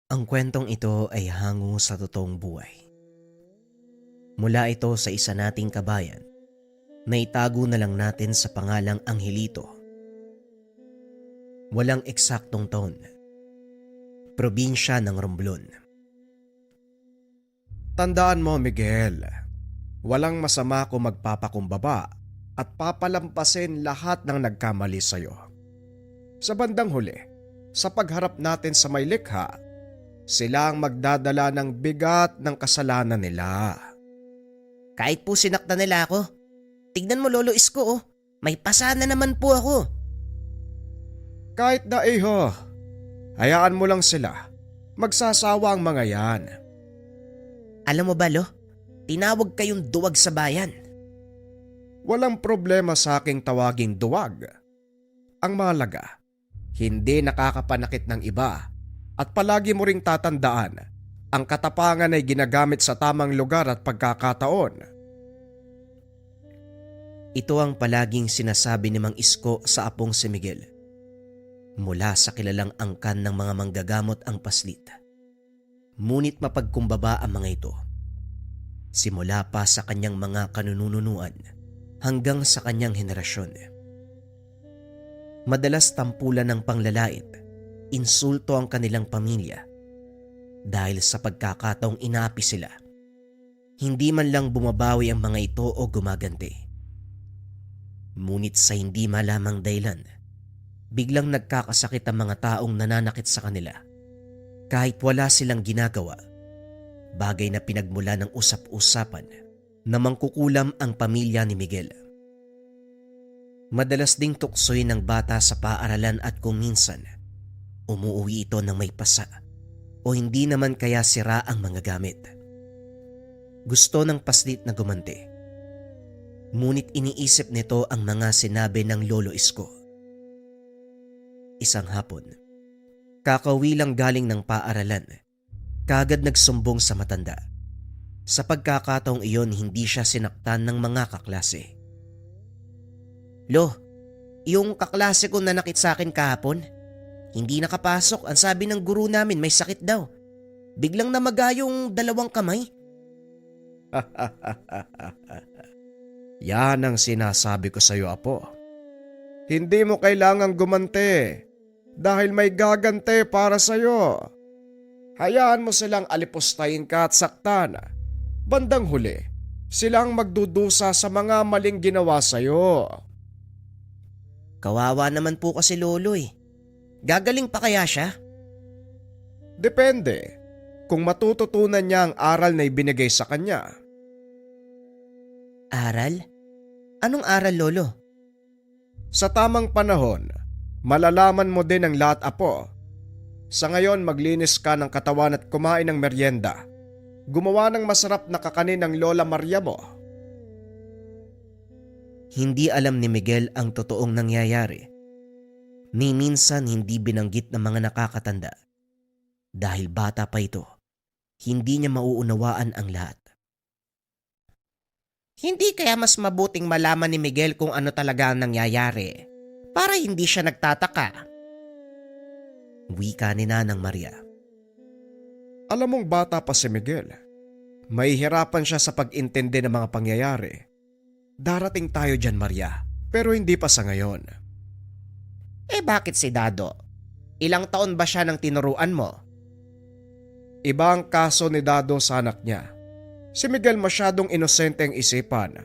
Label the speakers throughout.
Speaker 1: Ang kwentong ito ay hango sa totoong buhay. Mula ito sa isa nating kabayan na itago na lang natin sa pangalang Angelito. Walang eksaktong taon. Probinsya ng Romblon.
Speaker 2: Tandaan mo, Miguel, walang masama kung magpapakumbaba at papalampasin lahat ng nagkamali sa'yo. Sa bandang huli, sa pagharap natin sa may likha, sila ang magdadala ng bigat ng kasalanan nila.
Speaker 1: Kahit po sinaktan nila ako, tignan mo Lolo Isko, may pasa na naman po ako.
Speaker 2: Kahit na iho, hayaan mo lang sila. Magsasawa ang mga yan.
Speaker 1: Alam mo ba Lo, tinawag kayong duwag sa bayan.
Speaker 2: Walang problema sa aking tawaging duwag. Ang mahalaga, hindi nakakapanakit ng iba at palagi mo ring tatandaan, ang katapangan ay ginagamit sa tamang lugar at pagkakataon.
Speaker 1: Ito ang palaging sinasabi ni Mang Isko sa apong si Miguel. Mula sa kilalang angkan ng mga manggagamot ang paslit. Ngunit mapagkumbaba ang mga ito. Simula pa sa kanyang mga kanununuan hanggang sa kanyang henerasyon. Madalas tampulan ng panglalait, insulto ang kanilang pamilya dahil sa pagkakataong inaapi sila. Hindi man lang bumabawi ang mga ito o gumaganti. Ngunit sa hindi malamang dahilan, biglang nagkakasakit ang mga taong nananakit sa kanila kahit wala silang ginagawa. Bagay na pinagmula ng usap-usapan na mangkukulam ang pamilya ni Miguel. Madalas ding tuksoy ng bata sa paaralan at kung minsan, umuwi ito ng may pasa o hindi naman kaya sira ang mga gamit. Gusto ng paslit na gumanti. Ngunit iniisip nito ang mga sinabi ng Lolo Isko. Isang hapon, kakauwi lang galing ng paaralan, kaagad nagsumbong sa matanda. Sa pagkakataong iyon, hindi siya sinaktan ng mga kaklase. Lo, yung kaklase ko na nakit sa akin kahapon, hindi nakapasok. Ang sabi ng guru namin may sakit daw. Biglang namaga yung dalawang kamay.
Speaker 2: Yan ang sinasabi ko sa iyo, Apo. Hindi mo kailangang gumante dahil may gagante para sa iyo. Hayaan mo silang alipustahin ka at saktan. Bandang huli, silang magdudusa sa mga maling ginawa sa iyo.
Speaker 1: Kawawa naman po kasi Lolo eh. Gagaling pa kaya siya?
Speaker 2: Depende kung matututunan niya ang aral na ibinigay sa kanya.
Speaker 1: Aral? Anong aral Lolo?
Speaker 2: Sa tamang panahon, malalaman mo din ang lahat, Apo. Sa ngayon, maglinis ka ng katawan at kumain ng merienda. Gumawa ng masarap na kakanin ng Lola Maria mo.
Speaker 1: Hindi alam ni Miguel ang totoong nangyayari. Ni minsan hindi binanggit ng mga nakakatanda. Dahil bata pa ito, hindi niya mauunawaan ang lahat. Hindi kaya mas mabuting malaman ni Miguel kung ano talaga ang nangyayari para hindi siya nagtataka. Wika ni Nanang Maria.
Speaker 2: Alam mong bata pa si Miguel. Mahihirapan siya sa pag-intindi ng mga pangyayari. Darating tayo dyan, Maria, pero hindi pa sa ngayon.
Speaker 1: Eh bakit si Dado? Ilang taon ba siya nang tinuruan mo?
Speaker 2: Iba ang kaso ni Dado sa anak niya. Si Miguel masyadong inosente ang isipan.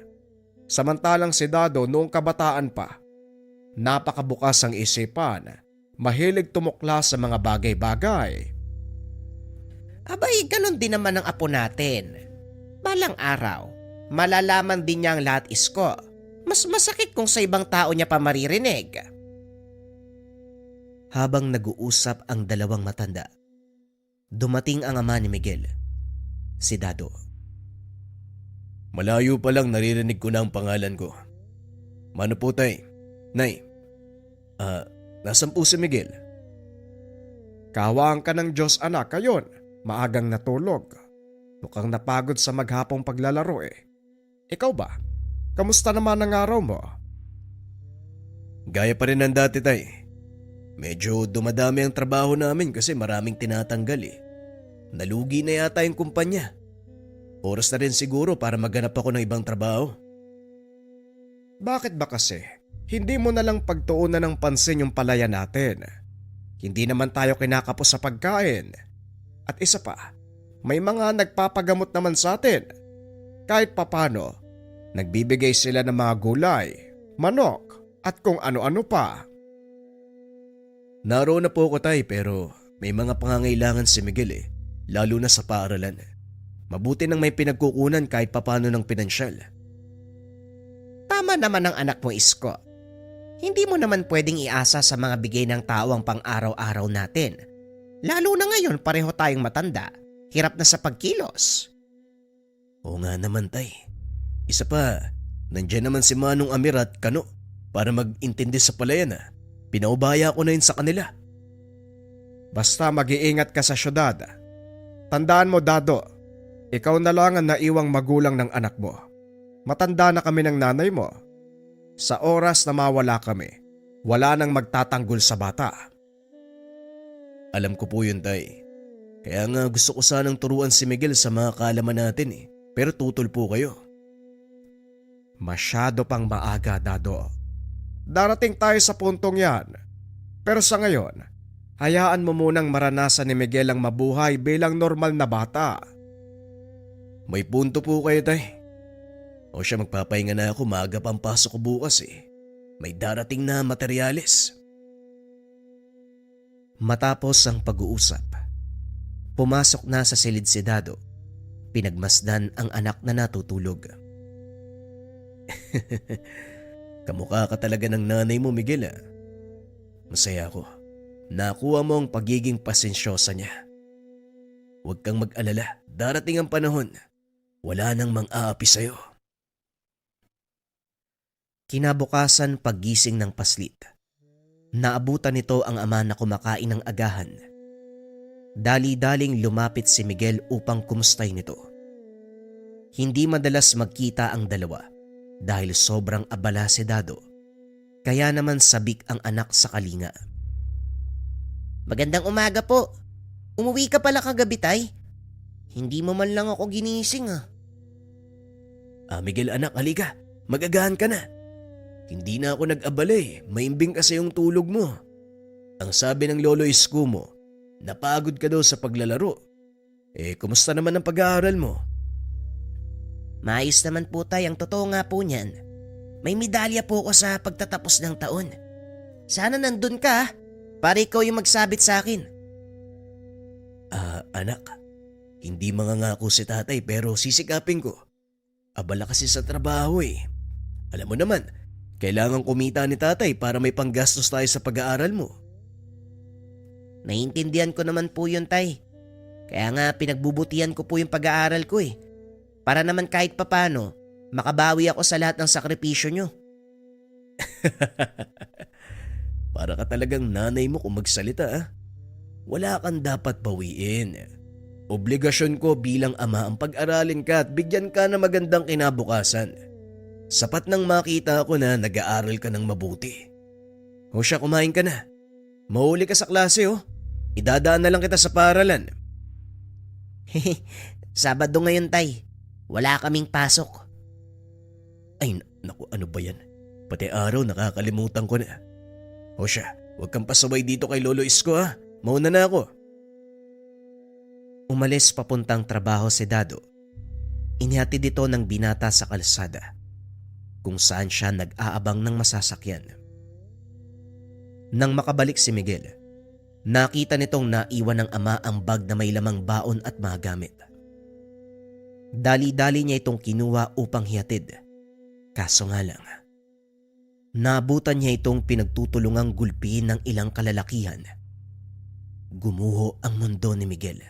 Speaker 2: Samantalang si Dado noong kabataan pa, napakabukas ang isipan. Mahilig tumuklas sa mga bagay-bagay.
Speaker 1: Abay, ganun din naman ang apo natin. Balang araw, malalaman din niya ang lahat Isko. Mas masakit kung sa ibang tao niya pa maririnig. Habang nag-uusap ang dalawang matanda, dumating ang ama ni Miguel, si Dado.
Speaker 3: Malayo pa lang naririnig ko na ang pangalan ko. Mano po tay? Nay, nasan po si Miguel?
Speaker 2: Kawaan ka ng Diyos, anak, kayon. Maagang natulog. Mukhang napagod sa maghapong paglalaro eh. Ikaw ba? Kamusta naman ang araw mo?
Speaker 3: Gaya pa rin ng dati tay. Medyo dumadami ang trabaho namin kasi maraming tinatanggal eh. nalugi na yata yung kumpanya. Oras na rin siguro para maghanap ako ng ibang trabaho.
Speaker 2: Bakit ba kasi? Hindi mo na lang pagtuunan ng pansin yung palaya natin. Hindi naman tayo kinakapos sa pagkain. At isa pa, may mga nagpapagamot naman sa atin. Kahit papano, nagbibigay sila ng mga gulay, manok, at kung ano-ano pa.
Speaker 3: Naroon na po ako tay pero may mga pangangailangan si Miguel lalo na sa paaralan. Mabuti nang may pinagkukunan kahit papano ng pinansyal.
Speaker 1: Tama naman ang anak mo, Isko. Hindi mo naman pwedeng iasa sa mga bigay ng tao ang pang-araw-araw natin. Lalo na ngayon pareho tayong matanda, hirap na sa pagkilos.
Speaker 3: Oo nga naman tay. Isa pa, nandyan naman si Manong Amir at Kano para mag-intindi sa palayan. Pinaubaya ko na yun sa kanila.
Speaker 2: Basta mag-iingat ka sa syudad. Tandaan mo, Dado, ikaw na lang ang naiwang magulang ng anak mo. Matanda na kami ng nanay mo. Sa oras na mawala kami, wala nang magtatanggol sa bata.
Speaker 3: Alam ko po yun tay. Kaya nga gusto ko sanang turuan si Miguel sa mga kaalaman natin pero tutol po kayo.
Speaker 2: Masyado pang maaga, Dado. Darating tayo sa puntong yan. Pero sa ngayon, hayaan mo munang maranasan ni Miguel ang mabuhay bilang normal na bata.
Speaker 3: May punto po kayo tay. O siya, magpapahinga na ako, maaga pa ang pasok ko bukas May darating na materyales.
Speaker 1: Matapos ang pag-uusap, pumasok na sa silid si Dado. Pinagmasdan ang anak na natutulog.
Speaker 3: Kamukha ka talaga ng nanay mo, Miguel Masaya ako. Nakuha mo ang pagiging pasensyosa niya. Huwag kang mag-alala, darating ang panahon. Wala nang mang-aapi sa'yo.
Speaker 1: Kinabukasan paggising ng paslit, naabutan nito ang ama na kumakain ng agahan. Dali-daling lumapit si Miguel upang kumustay nito. Hindi madalas magkita ang dalawa dahil sobrang abala si Dado. Kaya naman sabik ang anak sa kalinga. Magandang umaga po. Umuwi ka pala kagabi, tay. Hindi mo man lang ako ginising
Speaker 3: Miguel anak, halika. Magagahan ka na. Hindi na ako nag-abala Maimbing kasi yung tulog mo. Ang sabi ng lolo Isko mo, napagod ka daw sa paglalaro. Kumusta naman ang pag-aaral mo?
Speaker 1: Maayos naman po, tay. Ang totoo nga po niyan, may medalya po ako sa pagtatapos ng taon. Sana nandun ka para ikaw yung magsabit sa akin.
Speaker 3: Anak, hindi mangangako si tatay pero sisikapin ko. Abala kasi sa trabaho Alam mo naman, kailangan kumita ni tatay para may panggastos tayo sa pag-aaral mo.
Speaker 1: Naiintindihan ko naman po yun, tay. Kaya nga pinagbubutihan ko po yung pag-aaral ko Para naman kahit papano, makabawi ako sa lahat ng sakripisyo nyo.
Speaker 3: Para ka talagang nanay mo kung magsalita Wala kang dapat bawiin. Obligasyon ko bilang ama ang pag-aralin ka at bigyan ka ng magandang kinabukasan. Sapat nang makita ko na nag-aaral ka ng mabuti. O siya, kumain ka na. Mahuli ka sa klase Idadaan na lang kita sa paaralan.
Speaker 1: Sabado ngayon, tay. Wala kaming pasok.
Speaker 3: Ay, naku, ano ba yan? Pati araw nakakalimutan ko na. O siya, huwag kang pasaway dito kay Lolo Isko Mauna na ako.
Speaker 1: Umalis papuntang trabaho si Dado. Inihatid ito ng binata sa kalsada, kung saan siya nag-aabang ng masasakyan. Nang makabalik si Miguel, nakita nitong naiwan ng ama ang bag na may lamang baon at mga gamit. Dali-dali niya itong kinuha upang hihatid. Kaso nga lang, naabutan niya itong pinagtutulungang gulpihin ng ilang kalalakihan. Gumuho ang mundo ni Miguel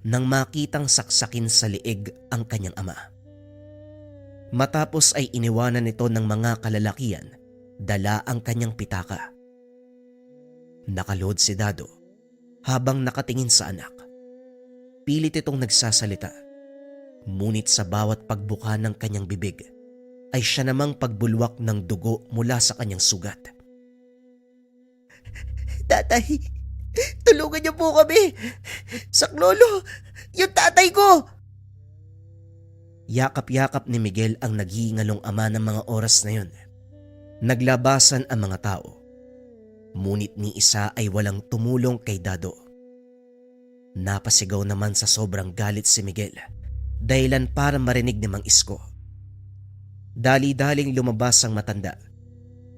Speaker 1: nang makitang saksakin sa liig ang kanyang ama. Matapos ay iniwanan nito ng mga kalalakihan, dala ang kanyang pitaka. Nakalood si Dado habang nakatingin sa anak. Pilit itong nagsasalita, ngunit sa bawat pagbuka ng kanyang bibig ay siya namang pagbulwak ng dugo mula sa kanyang sugat. Tatay, tulungan niyo po kami. Saklolo! Yung tatay ko! Yakap-yakap ni Miguel ang naghihingalong ama ng mga oras na yun. Naglabasan ang mga tao. Ngunit ni isa ay walang tumulong kay Dado. Napasigaw naman sa sobrang galit si Miguel, dahilan para marinig ni Mang Isko. Dali-daling lumabas ang matanda.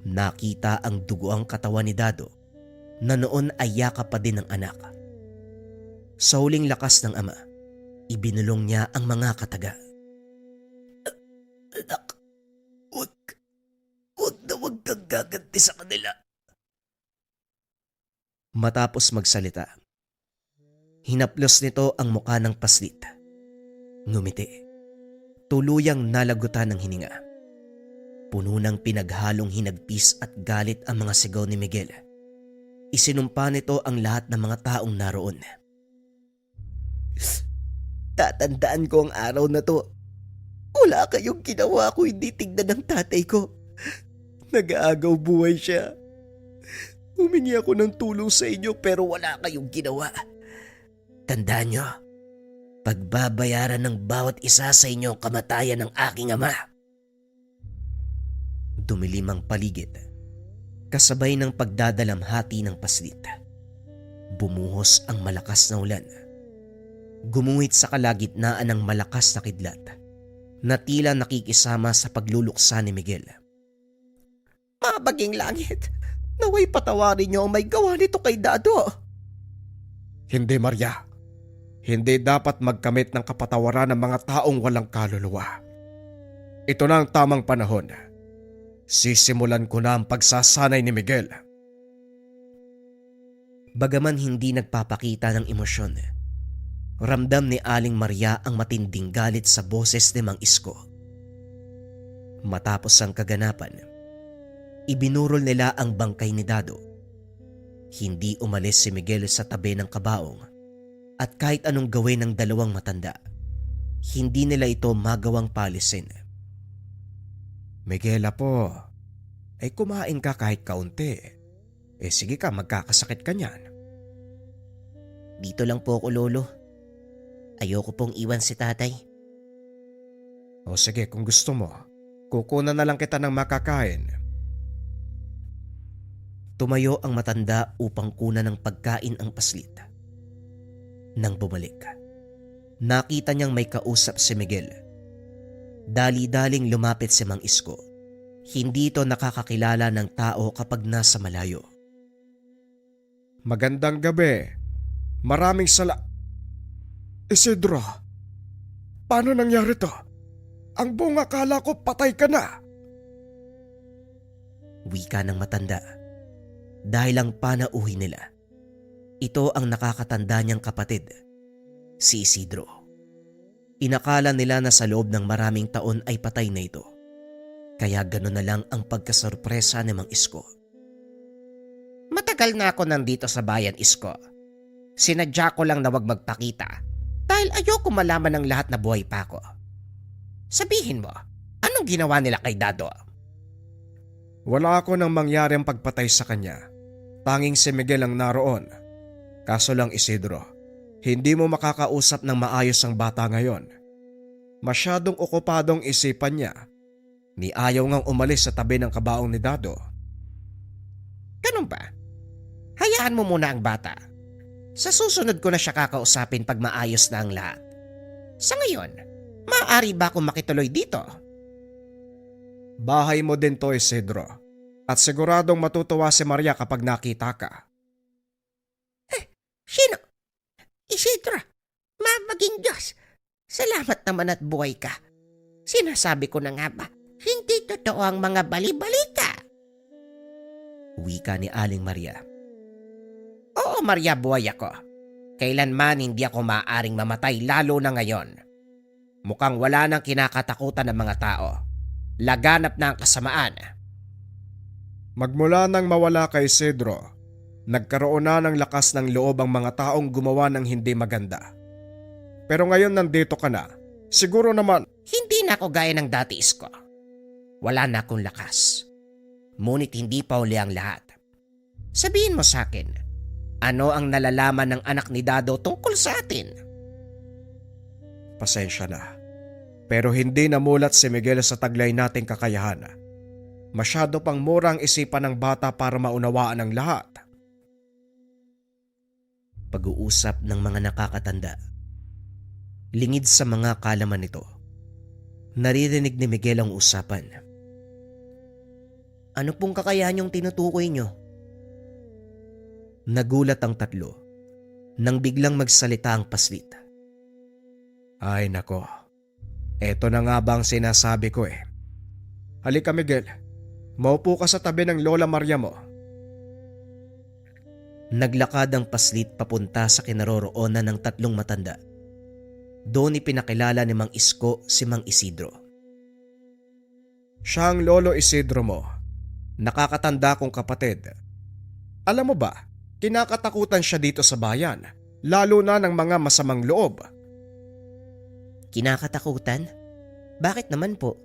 Speaker 1: Nakita ang dugoang katawan ni Dado na noon ay yakap pa din ng anak. Sa huling lakas ng ama, ibinulong niya ang mga kataga. Anak, wag na wag kang gaganti sa kanila. Matapos magsalita, hinaplos nito ang muka ng paslit. Ngumiti. Tuluyang nalagutan ng hininga. Puno ng pinaghalong hinagpis at galit ang mga sigaw ni Miguel. Isinumpa nito ang lahat ng mga taong naroon. Tatandaan ko ang araw na to. Wala kayong ginawa ko hindi tignan ng tatay ko. Nag-aagaw buhay siya. Humingi ako ng tulong sa inyo pero wala kayong ginawa. Tandaan nyo, pagbabayaran ng bawat isa sa inyo ang kamatayan ng aking ama. Dumilim ang paligid, kasabay ng pagdadalamhati ng paslit. Bumuhos ang malakas na ulan. Gumuhit sa kalagitnaan ng malakas na kidlat na tila nakikisama sa pagluluksa ni Miguel. Mabaging langit, naway patawarin niyo ang may gawa nito kay Dado.
Speaker 2: Hindi, Maria. Hindi dapat magkamit ng kapatawaran ng mga taong walang kaluluwa. Ito na ang tamang panahon. Sisimulan ko na ang pagsasanay ni Miguel.
Speaker 1: Bagaman hindi nagpapakita ng emosyon, ramdam ni Aling Maria ang matinding galit sa boses ni Mang Isko. Matapos ang kaganapan, ibinurol nila ang bangkay ni Dado. Hindi umalis si Miguel sa tabi ng kabaong at kahit anong gawin ng dalawang matanda, hindi nila ito magawang palisin.
Speaker 2: Miguel po, ay kumain ka kahit kaunti. Sige ka, magkakasakit ka niyan.
Speaker 1: Dito lang po ako, Lolo. Ayoko pong iwan si tatay.
Speaker 2: O sige, kung gusto mo, kukunan na lang kita ng makakain.
Speaker 1: Tumayo ang matanda upang kunan ng pagkain ang paslit. Nang bumalik, nakita niyang may kausap si Miguel. Dali-daling lumapit si Mang Isko. Hindi ito nakakakilala ng tao kapag nasa malayo.
Speaker 2: Magandang gabi. Maraming Isidro, paano nangyari to? Ang buong akala ko patay ka na.
Speaker 1: Wika ng matanda. Dahil ang panauhi nila, ito ang nakakatanda niyang kapatid, si Isidro. Inakala nila na sa loob ng maraming taon ay patay na ito. Kaya gano'n na lang ang pagkasorpresa ni Mang Isko. Matagal na ako nandito sa bayan, Isko. Sinadya ko lang na wag magpakita dahil ayoko malaman ng lahat na buhay pa ako. Sabihin mo, anong ginawa nila kay Dado?
Speaker 2: Wala ako nang mangyari ang pagpatay sa kanya. Tanging si Miguel ang naroon. Kaso lang, Isidro, hindi mo makakausap ng maayos ang bata ngayon. Masyadong okupadong isipan niya. Ni ayaw ngang umalis sa tabi ng kabaong ni Dado.
Speaker 1: Ganun ba? Hayaan mo muna ang bata. Sa susunod ko na siya kakausapin pag maayos na ang lahat. Sa ngayon, maaari ba akong makituloy dito?
Speaker 2: Bahay mo din to, Isidro. At siguradong matutuwa si Maria kapag nakita ka.
Speaker 1: Sino? Isidro, maging Diyos. Salamat naman at buhay ka. Sinasabi ko na nga ba, hindi totoo ang mga bali-balita. Wika ni Aling Maria. Oo, Maria, buhay ako. Kailanman hindi ako maaaring mamatay lalo na ngayon. Mukhang wala nang kinakatakutan ng mga tao. Laganap na ang kasamaan.
Speaker 2: Magmula nang mawala kay Isidro, nagkaroon na ng lakas ng loob ang mga taong gumawa ng hindi maganda. Pero ngayon nandito ka na, siguro naman…
Speaker 1: Hindi na ako gaya ng dati, Isko. Wala na akong lakas. Ngunit hindi pa uli ang lahat. Sabihin mo sa akin, Ano ang nalalaman ng anak ni Dado tungkol sa atin?
Speaker 2: Pasensya na. Pero hindi namulat si Miguel sa taglay nating kakayahan. Masyado pang mura ang isipan ng bata para maunawaan ang lahat.
Speaker 1: Pag-uusap ng mga nakakatanda. Lingid sa mga kalaman nito. Naririnig ni Miguel ang usapan. Ano pong kakayahan yung tinutukoy nyo? Nagulat ang tatlo nang biglang magsalita ang paslit.
Speaker 2: Ay nako, eto na nga ba ang sinasabi ko eh. Halika Miguel, maupo ka sa tabi ng Lola Maria mo.
Speaker 1: Naglakad ang paslit papunta sa kinaroroonan ng tatlong matanda. Doon ipinakilala ni Mang Isko si Mang Isidro.
Speaker 2: Siya ang Lolo Isidro mo, nakakatanda kong kapatid. Alam mo ba, kinakatakutan siya dito sa bayan, lalo na ng mga masamang loob.
Speaker 1: Kinakatakutan? Bakit naman po?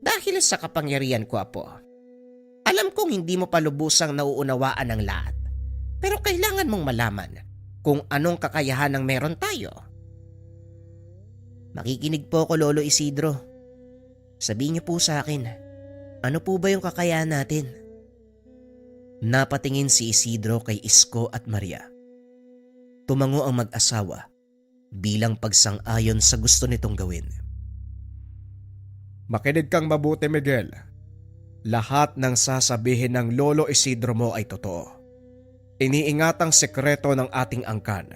Speaker 1: Dahil sa kapangyarihan ko, Apo. Alam kong hindi mo pa lubusang nauunawaan ang lahat. Pero kailangan mong malaman kung anong kakayahan ang meron tayo. Makikinig po ako, Lolo Isidro. Sabihin niyo po sa akin, ano po ba yung kakayahan natin? Napatingin si Isidro kay Isko at Maria. Tumango ang mag-asawa bilang pagsang-ayon sa gusto nitong gawin.
Speaker 2: Makinig kang mabuti Miguel. Lahat ng sasabihin ng Lolo Isidro mo ay totoo. Iniingatang sekreto ng ating angkan.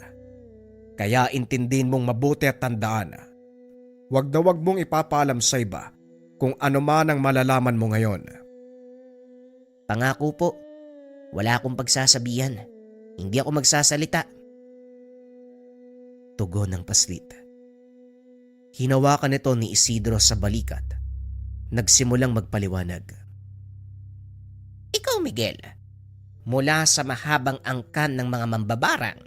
Speaker 2: Kaya intindihin mong mabuti at tandaan. Wag na wag mong ipapaalam sa iba kung ano man ang malalaman mo ngayon.
Speaker 1: Pangako po, wala akong pagsasabihan. Hindi ako magsasalita. Tugon ng paslit. Hinawakan nito ni Isidro sa balikat. Nagsimulang magpaliwanag. Ikaw, Miguel, mula sa mahabang angkan ng mga mambabarang,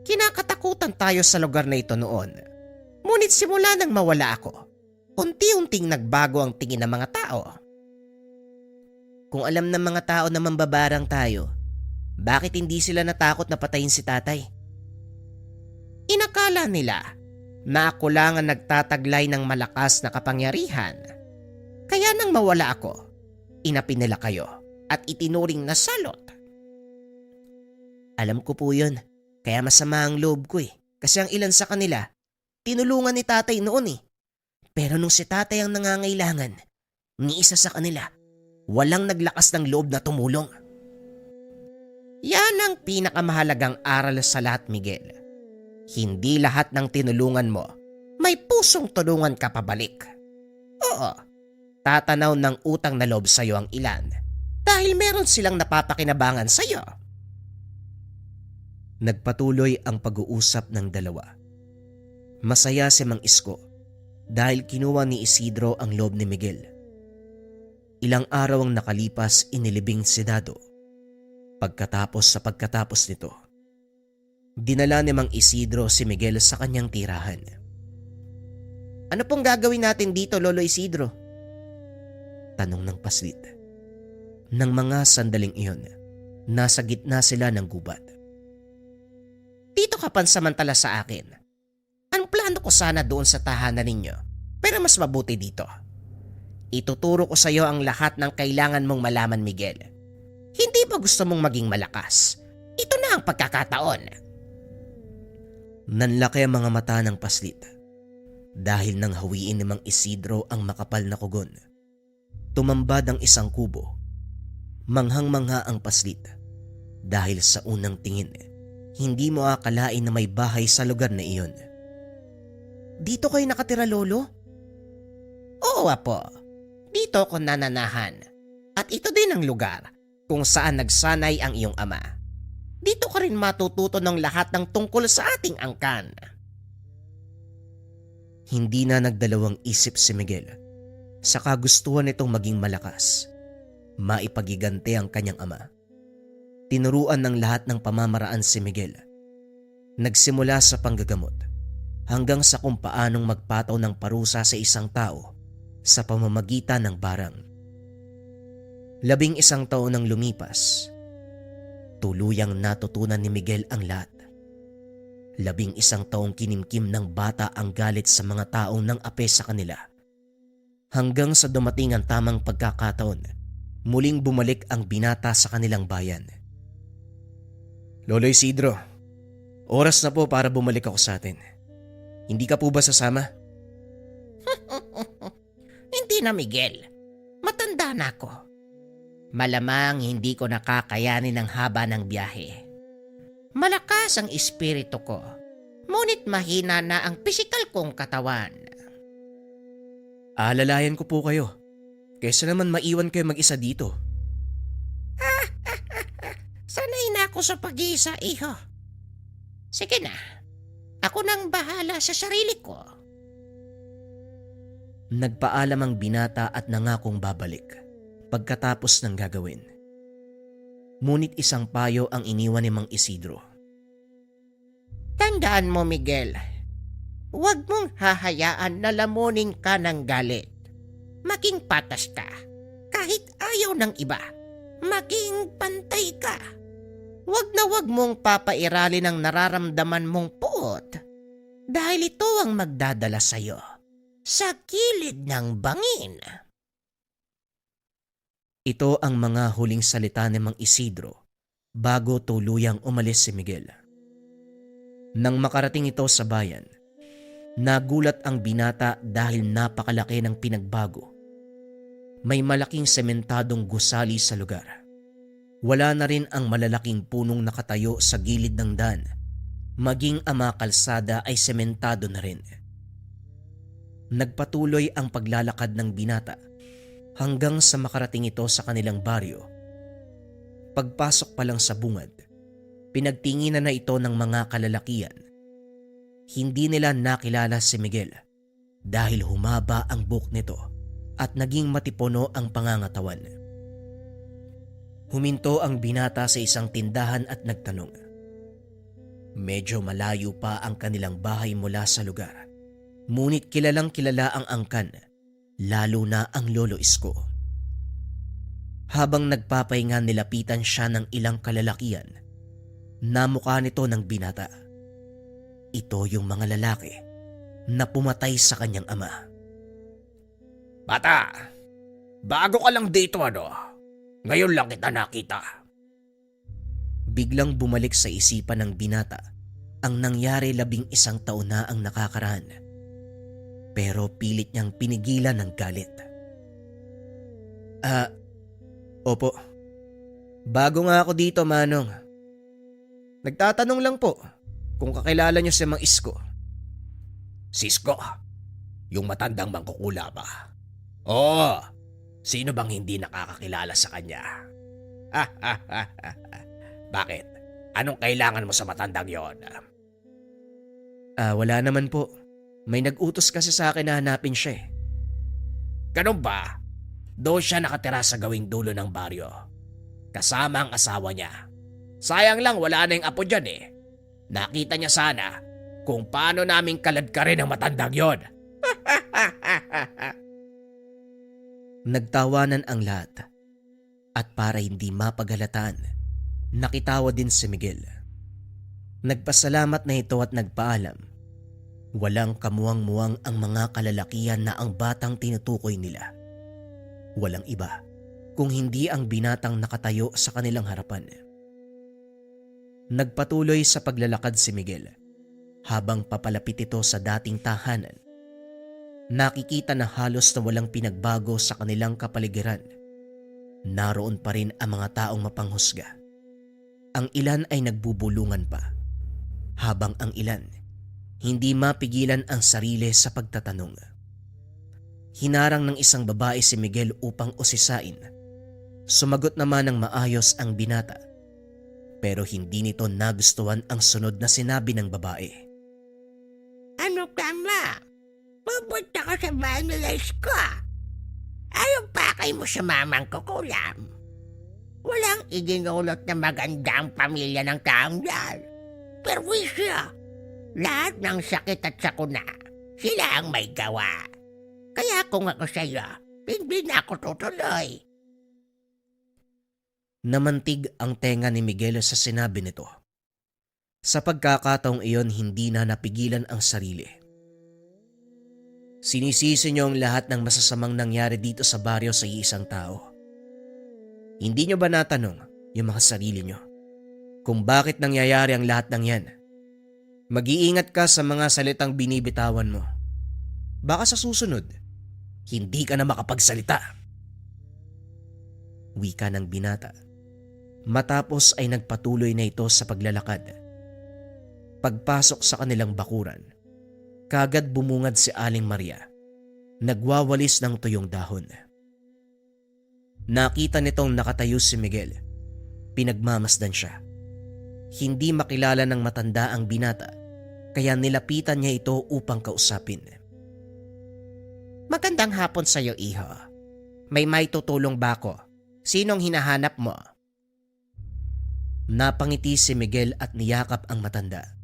Speaker 1: kinakatakutan tayo sa lugar na ito noon. Ngunit simula nang mawala ako, unti-unting nagbago ang tingin ng mga tao. Kung alam ng mga tao na mambabarang tayo, bakit hindi sila natakot na patayin si tatay? Inakala nila na ako lang ang nagtataglay ng malakas na kapangyarihan. Kaya nang mawala ako, inapi nila kayo at itinuring na salot. Alam ko po yun, kaya masama ang loob ko eh. Kasi ang ilan sa kanila, tinulungan ni tatay noon eh. Pero nung si tatay ang nangangailangan, ni isa sa kanila, walang naglakas ng loob na tumulong. Yan ang pinakamahalagang aral sa lahat, Miguel. Hindi lahat ng tinulungan mo, may pusong tulungan ka pabalik. Oo, tatanaw ng utang na loob sa'yo ang ilan dahil meron silang napapakinabangan sa'yo. Nagpatuloy ang pag-uusap ng dalawa. Masaya si Mang Isko dahil kinuha ni Isidro ang loob ni Miguel. Ilang araw ang nakalipas inilibing si Dado. Pagkatapos nito, dinala ni Mang Isidro si Miguel sa kanyang tirahan. Ano pong gagawin natin dito, Lolo Isidro? Tanong ng paslit. Nang mga sandaling iyon, nasa gitna sila ng gubat. Dito ka pansamantala sa akin. Ang plano ko sana doon sa tahanan ninyo, pero mas mabuti dito. Ituturo ko sa iyo ang lahat ng kailangan mong malaman, Miguel. Hindi ba gusto mong maging malakas? Ito na ang pagkakataon. Nanlaki ang mga mata ng paslit dahil nang hawiin ni Mang Isidro ang makapal na kugon. Tumambad ang isang kubo. Manghang-mangha ang paslit dahil sa unang tingin, hindi mo akalain na may bahay sa lugar na iyon. Dito kayo nakatira, Lolo? Oo, Apo. Dito ako nananahan. At ito din ang lugar kung saan nagsanay ang iyong ama. Dito ka rin matututo ng lahat ng tungkol sa ating angkan. Hindi na nagdalawang isip si Miguel sa kagustuhan nitong maging malakas. Maipagigante ang kanyang ama. Tinuruan ng lahat ng pamamaraan si Miguel. Nagsimula sa panggagamot hanggang sa kung paanong magpataw ng parusa sa isang tao sa pamamagitan ng barang. 11 taon nang lumipas. Tuluyang natutunan ni Miguel ang lahat. 11 taong kinimkim ng bata ang galit sa mga taong nang ape sa kanila. Hanggang sa dumating ang tamang pagkakataon, muling bumalik ang binata sa kanilang bayan.
Speaker 3: Lolo Isidro, oras na po para bumalik ako sa atin. Hindi ka po ba sasama?
Speaker 4: Hindi na, Miguel. Matanda na ako. Malamang hindi ko nakakayanin ang haba ng biyahe. Malakas ang espiritu ko, ngunit mahina na ang pisikal kong katawan.
Speaker 3: Aalalayan ko po kayo. Kesa naman maiwan kayo mag-isa dito.
Speaker 4: Sanay na ako sa pag-iisa, iho. Sige na, ako nang bahala sa sarili ko.
Speaker 1: Nagpaalam ang binata at nangakong babalik pagkatapos ng gagawin. Ngunit isang payo ang iniwan ni Mang Isidro.
Speaker 4: Tandaan mo, Miguel, huwag mong hahayaan na lamunin ka ng galit. Maging patas ka, kahit ayaw ng iba. Maging pantay ka. Huwag mong papairalin ang nararamdaman mong puot. Dahil ito ang magdadala sa'yo sa gilid ng bangin.
Speaker 1: Ito ang mga huling salita ni Mang Isidro bago tuluyang umalis si Miguel. Nang makarating ito sa bayan, nagulat ang binata dahil napakalaki ng pinagbago. May malaking sementadong gusali sa lugar. Wala na rin ang malalaking punong nakatayo sa gilid ng daan. Maging ang mga kalsada ay sementado na rin. Nagpatuloy ang paglalakad ng binata hanggang sa makarating ito sa kanilang baryo. Pagpasok pa lang sa bungad, pinagtinginan na ito ng mga kalalakian. Hindi nila nakilala si Miguel dahil humaba ang buhok nito at naging matipuno ang pangangatawan. Huminto ang binata sa isang tindahan at nagtanong. Medyo malayo pa ang kanilang bahay mula sa lugar, ngunit kilalang kilala ang angkan, lalo na ang lolo Isko. Habang nagpapahinga, nilapitan siya ng ilang kalalakian. Namukha nito ng binata. Ito yung mga lalaki na pumatay sa kanyang ama.
Speaker 4: Bata, bago ka lang dito ano? Ngayon lang kita nakita.
Speaker 1: Biglang bumalik sa isipan ng binata ang nangyari 11 taon na ang nakakaraan. Pero pilit niyang pinigilan ng galit.
Speaker 3: Opo. Bago nga ako dito, Manong. Nagtatanong lang po kung kakilala niyo si Mang Isko.
Speaker 4: Sisko, yung matandang mangkukula ba? Oo, sino bang hindi nakakakilala sa kanya? Bakit? Anong kailangan mo sa matandang yon?
Speaker 3: Wala naman po. May nag-utos kasi sa akin na hanapin siya eh.
Speaker 4: Ganun ba? Doon siya nakatira sa gawing dulo ng baryo. Kasama ang asawa niya. Sayang lang wala na yung apo dyan eh. Nakita niya sana kung paano naming kaladkarin ang matandang yon.
Speaker 1: Nagtawanan ang lahat. At para hindi mapaghalataan, nakitawa din si Miguel. Nagpasalamat na ito at nagpaalam. Walang kamuwang-muwang ang mga kalalakian na ang batang tinutukoy nila. Walang iba kung hindi ang binatang nakatayo sa kanilang harapan. Nagpatuloy sa paglalakad si Miguel habang papalapit ito sa dating tahanan. Nakikita na halos na walang pinagbago sa kanilang kapaligiran. Naroon pa rin ang mga taong mapanghusga. Ang ilan ay nagbubulungan pa, habang ang ilan hindi mapigilan ang sarili sa pagtatanong. Hinarang ng isang babae si Miguel upang usisain. Sumagot naman ng maayos ang binata, pero hindi nito nagustuhan ang sunod na sinabi ng babae.
Speaker 4: Ano ka ma? Pupunta ka sa bahay nila Isko. Anong pakay mo sa mamang kukulam? Walang idinulot na magandang pamilya ng taong yan. Perwisyo. Lahat ng sakit at sakuna, sila ang may gawa. Kaya kung ako sa'yo, hindi na ako tutuloy.
Speaker 1: Namantig ang tenga ni Miguel sa sinabi nito. Sa pagkakataong iyon, hindi na napigilan ang sarili. Sinisisi niyo ang lahat ng masasamang nangyari dito sa baryo sa iisang tao. Hindi niyo ba natanong yung mga sarili niyo kung bakit nangyayari ang lahat ng yan? Mag-iingat ka sa mga salitang binibitawan mo. Baka sa susunod, hindi ka na makapagsalita. Wika ng binata. Matapos ay nagpatuloy na ito sa paglalakad. Pagpasok sa kanilang bakuran, kagad bumungad si Aling Maria. Nagwawalis ng tuyong dahon. Nakita nitong nakatayo si Miguel. Pinagmamasdan siya. Hindi makilala ng matanda ang binata, kaya nilapitan niya ito upang kausapin.
Speaker 4: Magandang hapon sa'yo, iho. May tutulong ba ako? Sinong hinahanap mo?
Speaker 1: Napangiti si Miguel at niyakap ang matanda.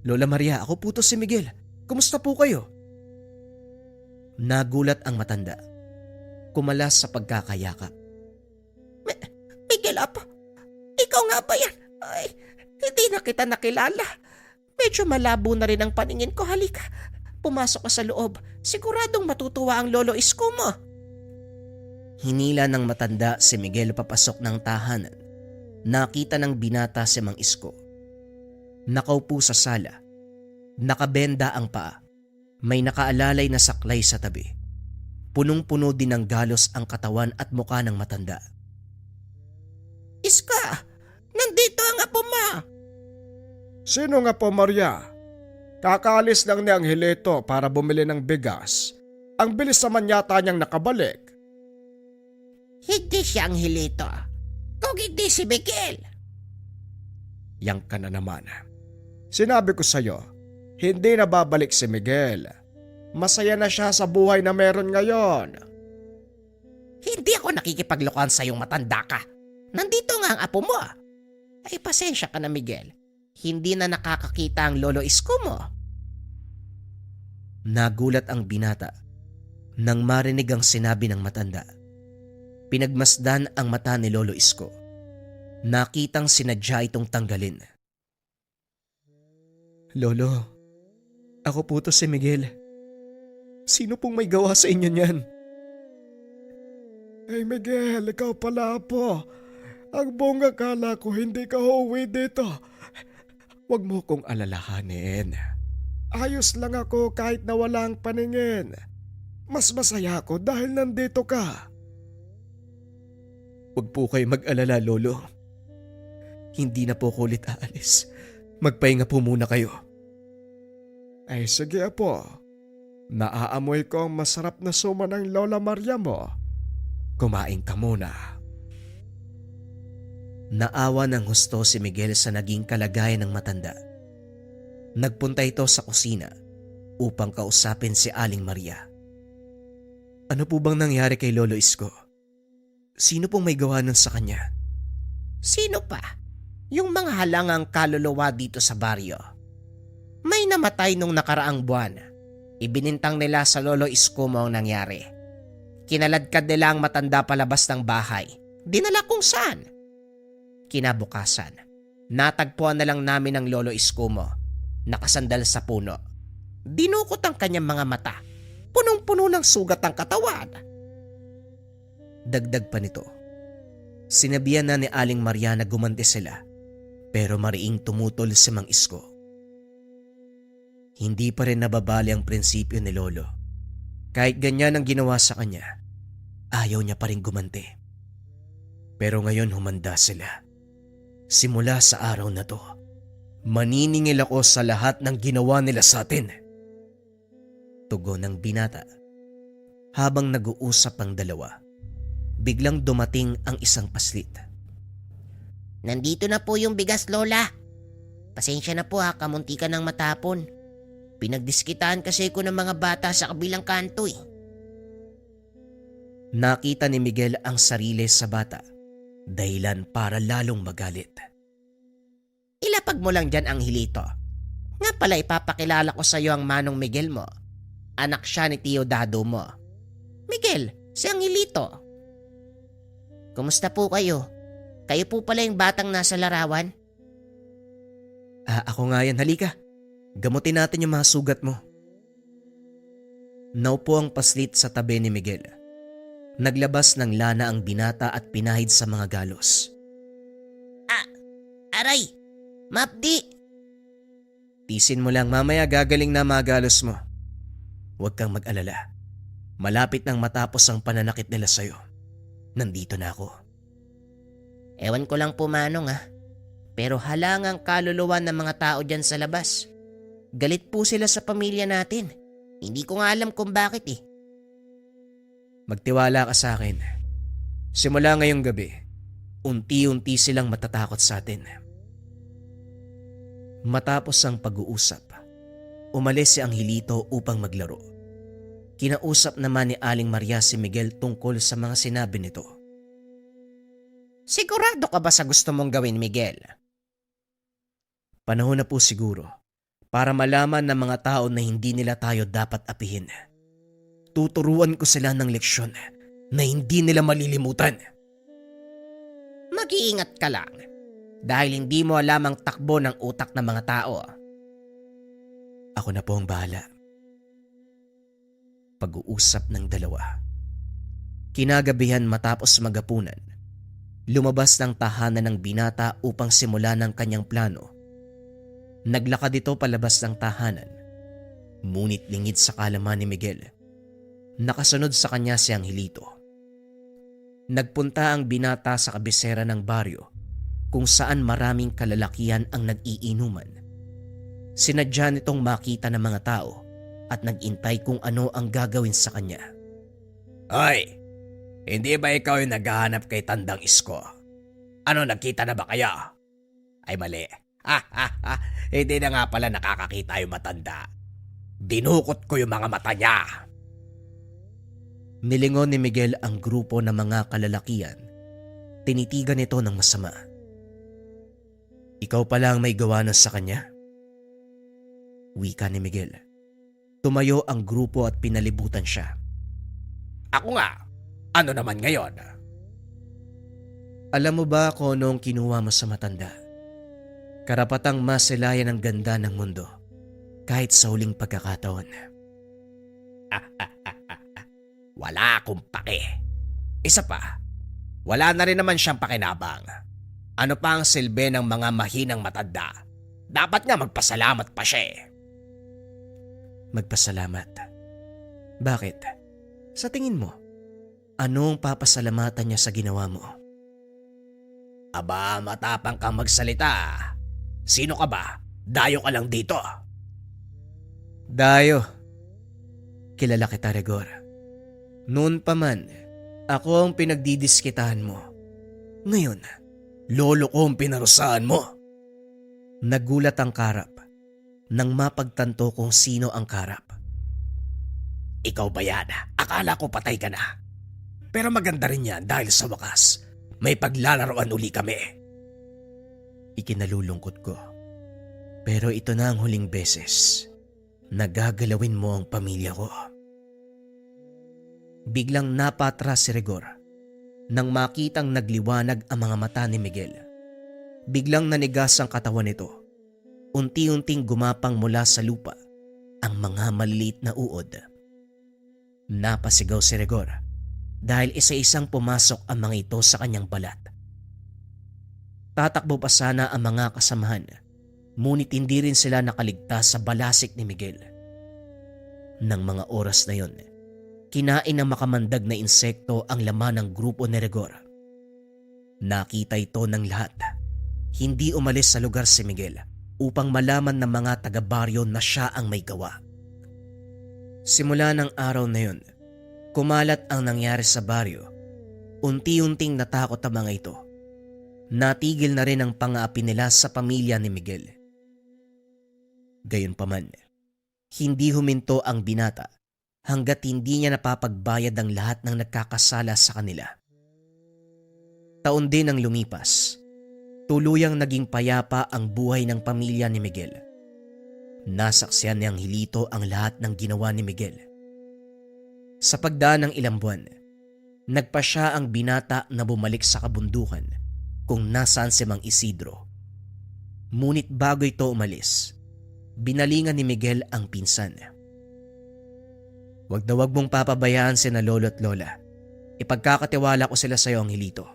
Speaker 1: Lola Maria, ako po to si Miguel. Kumusta po kayo? Nagulat ang matanda. Kumalas sa pagkakayakap.
Speaker 4: Miguel, apo. Ikaw nga ba yan? Ay, hindi na kita nakilala. Medyo malabo na rin ang paningin ko. Halika, pumasok ka sa loob. Siguradong matutuwa ang lolo isko mo.
Speaker 1: Hinila ng matanda si Miguel papasok ng tahanan. Nakita ng binata si Mang Isko. Nakaupo sa sala. Nakabenda ang paa. May nakaalalay na saklay sa tabi. Punong-puno din ng galos ang katawan at mukha ng matanda.
Speaker 4: Iska, nandito ang apo mo.
Speaker 2: Sino nga po, Maria? Kakaalis lang ni Angelito para bumili ng bigas. Ang bilis naman yata niyang nakabalik.
Speaker 4: Hindi siya ang hilito. Kung hindi si Miguel.
Speaker 2: Yang ka na naman. Sinabi ko sa'yo, hindi na babalik si Miguel. Masaya na siya sa buhay na meron ngayon.
Speaker 4: Hindi ako nakikipaglokohan sa iyong matanda ka. Nandito nga ang apo mo. Ay pasensya ka na, Miguel. Hindi na nakakakita ang lolo isko mo.
Speaker 1: Nagulat ang binata nang marinig ang sinabi ng matanda. Pinagmasdan ang mata ni Lolo Isko. Nakitang sinadya itong tanggalin. Lolo, ako po to si Miguel. Sino pong may gawa sa inyo niyan?
Speaker 2: Hey Miguel, ikaw pala po. Ang buong akala ko hindi ka uuwi dito. Huwag mo kong alalahanin. Ayos lang ako kahit na wala ang paningin. Mas masaya ako dahil nandito ka.
Speaker 1: Huwag po kayo mag-alala, Lolo. Hindi na po ko ulit aalis. Magpahinga po muna kayo.
Speaker 2: Ay sige apo. Naaamoy ko ang masarap na suma ng Lola Maria mo. Kumain ka muna.
Speaker 1: Naawa ng husto si Miguel sa naging kalagayan ng matanda. Nagpunta ito sa kusina upang kausapin si Aling Maria. Ano po bang nangyari kay Lolo Isko? Sino pong may gawa nun sa kanya?
Speaker 4: Sino pa? Yung mga halangang kaluluwa dito sa baryo. May namatay nung nakaraang buwan. Ibinintang nila sa lolo isko mo ang nangyari. Kinaladkad nila ang matanda palabas ng bahay. Dinala kung saan. Kinabukasan, natagpuan na lang namin ang lolo isko mo. Nakasandal sa puno. Dinukot ang kanyang mga mata. Punong-puno ng sugat ang katawan.
Speaker 1: Dagdag pa nito, sinabihan na ni Aling Maria na gumanti sila, pero mariing tumutol si Mang Isko. Hindi pa rin nababali ang prinsipyo ni Lolo. Kahit ganyan ang ginawa sa kanya, ayaw niya pa rin gumanti. Pero ngayon humanda sila. Simula sa araw na to, maniningil ako sa lahat ng ginawa nila sa atin. Tugon ng binata. Habang nag-uusap ang dalawa, biglang dumating ang isang paslit.
Speaker 4: Nandito na po yung bigas, Lola. Pasensya na po ha, kamunti ka ng matapon. Pinagdiskitaan kasi ko ng mga bata sa kabilang kanto eh.
Speaker 1: Nakita ni Miguel ang sarili sa bata, dahilan para lalong magalit.
Speaker 4: Ilapag mo lang dyan ang hilito. Nga pala ipapakilala ko sa iyo ang manong Miguel mo. Anak siya ni Tio Dado mo. Miguel, si Angelito. Kumusta po kayo? Kayo po pala yung batang nasa larawan?
Speaker 1: Ako nga yan, halika. Gamutin natin yung mga sugat mo. Naupo ang paslit sa tabi ni Miguel. Naglabas ng lana ang binata at pinahid sa mga galos.
Speaker 4: Aray! Mapdi!
Speaker 1: Tisin mo lang, mamaya gagaling na mga galos mo. Huwag kang mag-alala. Malapit nang matapos ang pananakit nila sa'yo. Nandito na ako.
Speaker 4: Ewan ko lang po Manong pero halangang kaluluwa ng mga tao dyan sa labas. Galit po sila sa pamilya natin. Hindi ko nga alam kung bakit
Speaker 1: Magtiwala ka sa akin. Simula ngayong gabi, unti-unti silang matatakot sa atin. Matapos ang pag-uusap, umalis si Angelito upang maglaro. Kinausap naman ni Aling Maria si Miguel tungkol sa mga sinabi nito.
Speaker 4: Sigurado ka ba sa gusto mong gawin, Miguel?
Speaker 1: Panahon na po siguro para malaman ng mga tao na hindi nila tayo dapat apihin. Tuturuan ko sila ng leksyon na hindi nila malilimutan.
Speaker 4: Mag-iingat ka lang dahil hindi mo alam ang takbo ng utak ng mga tao.
Speaker 1: Ako na po ang bahala. Pag-uusap ng dalawa. Kinagabihan matapos magapunan, lumabas ng tahanan ng binata upang simulan ang kanyang plano. Naglakad ito palabas ng tahanan, ngunit lingid sa kalaman ni Miguel. Nakasunod sa kanya si Angelito. Nagpunta ang binata sa kabisera ng baryo kung saan maraming kalalakihan ang nag-iinuman. Sinadya nitong makita ng mga tao at nag-intay kung ano ang gagawin sa kanya.
Speaker 3: Hoy, hindi ba ikaw yung naghahanap kay Tandang Isko? Ano, nagkita na ba kaya? Ay mali. Hindi na nga pala nakakakita yung matanda. Dinukot ko yung mga mata niya.
Speaker 1: Nilingon ni Miguel ang grupo ng mga kalalakihan. Tinitigan ito ng masama. Ikaw pala ang may gawa na sa kanya? Wika ni Miguel. Tumayo ang grupo at pinalibutan siya.
Speaker 3: Ako nga, ano naman ngayon?
Speaker 1: Alam mo ba kung ano ang kinuha mo sa matanda? Karapatang masilayan ang ganda ng mundo kahit sa huling pagkakataon.
Speaker 3: Wala akong pake. Isa pa, wala na rin naman siyang pakinabang. Ano pa ang silbi ng mga mahinang matanda? Dapat nga magpasalamat pa siya eh.
Speaker 1: Magpasalamat. Bakit? Sa tingin mo, anong papasalamatan niya sa ginawa mo?
Speaker 3: Aba, matapang kang magsalita. Sino ka ba? Dayo ka lang dito.
Speaker 1: Dayo. Kilala kita, Rigor. Noon pa man, ako ang pinagdidiskitahan mo. Ngayon,
Speaker 3: Lolo ko ang pinarusahan mo.
Speaker 1: nagulat ang karap nang mapagtanto kung sino ang karap.
Speaker 3: Ikaw ba yan? Akala ko patay ka na. Pero maganda rin yan dahil sa wakas, may paglalaroan uli kami.
Speaker 1: Ikinalulungkot ko. Pero ito na ang huling beses na gagalawin mo ang pamilya ko. Biglang napatras si Rigor nang makitang nagliwanag ang mga mata ni Miguel. Biglang nanigas ang katawan nito. Unti-unting gumapang mula sa lupa ang mga maliliit na uod. Napasigaw si Rigor dahil isa-isang pumasok ang mga ito sa kanyang balat. Tatakbo pa sana ang mga kasamahan, ngunit hindi rin sila nakaligtas sa balasik ni Miguel. Nang mga oras na yon, kinain ng makamandag na insekto ang laman ng grupo ni Rigor. Nakita ito ng lahat. Hindi umalis sa lugar si Miguel upang malaman ng mga taga-baryo na siya ang may gawa. Simula ng araw na yon, kumalat ang nangyari sa baryo. Unti-unting natakot ang mga ito. Natigil na rin ang pang-aapi nila sa pamilya ni Miguel. Gayunpaman, hindi huminto ang binata hanggat hindi niya napapagbayad ang lahat ng nagkakasala sa kanila. Taon din ang lumipas. Tuluyang naging payapa ang buhay ng pamilya ni Miguel. Nasaksihan ni Angelito ang lahat ng ginawa ni Miguel. Sa pagdaan ng ilang buwan, Nagpa siya ang binata na bumalik sa kabundukan kung nasaan si Mang Isidro. Ngunit bago ito umalis, binalingan ni Miguel ang pinsan. Wag na wag mong papabayaan sina lolo at lola. Ipagkakatiwala ko sila sa iyo, Angelito.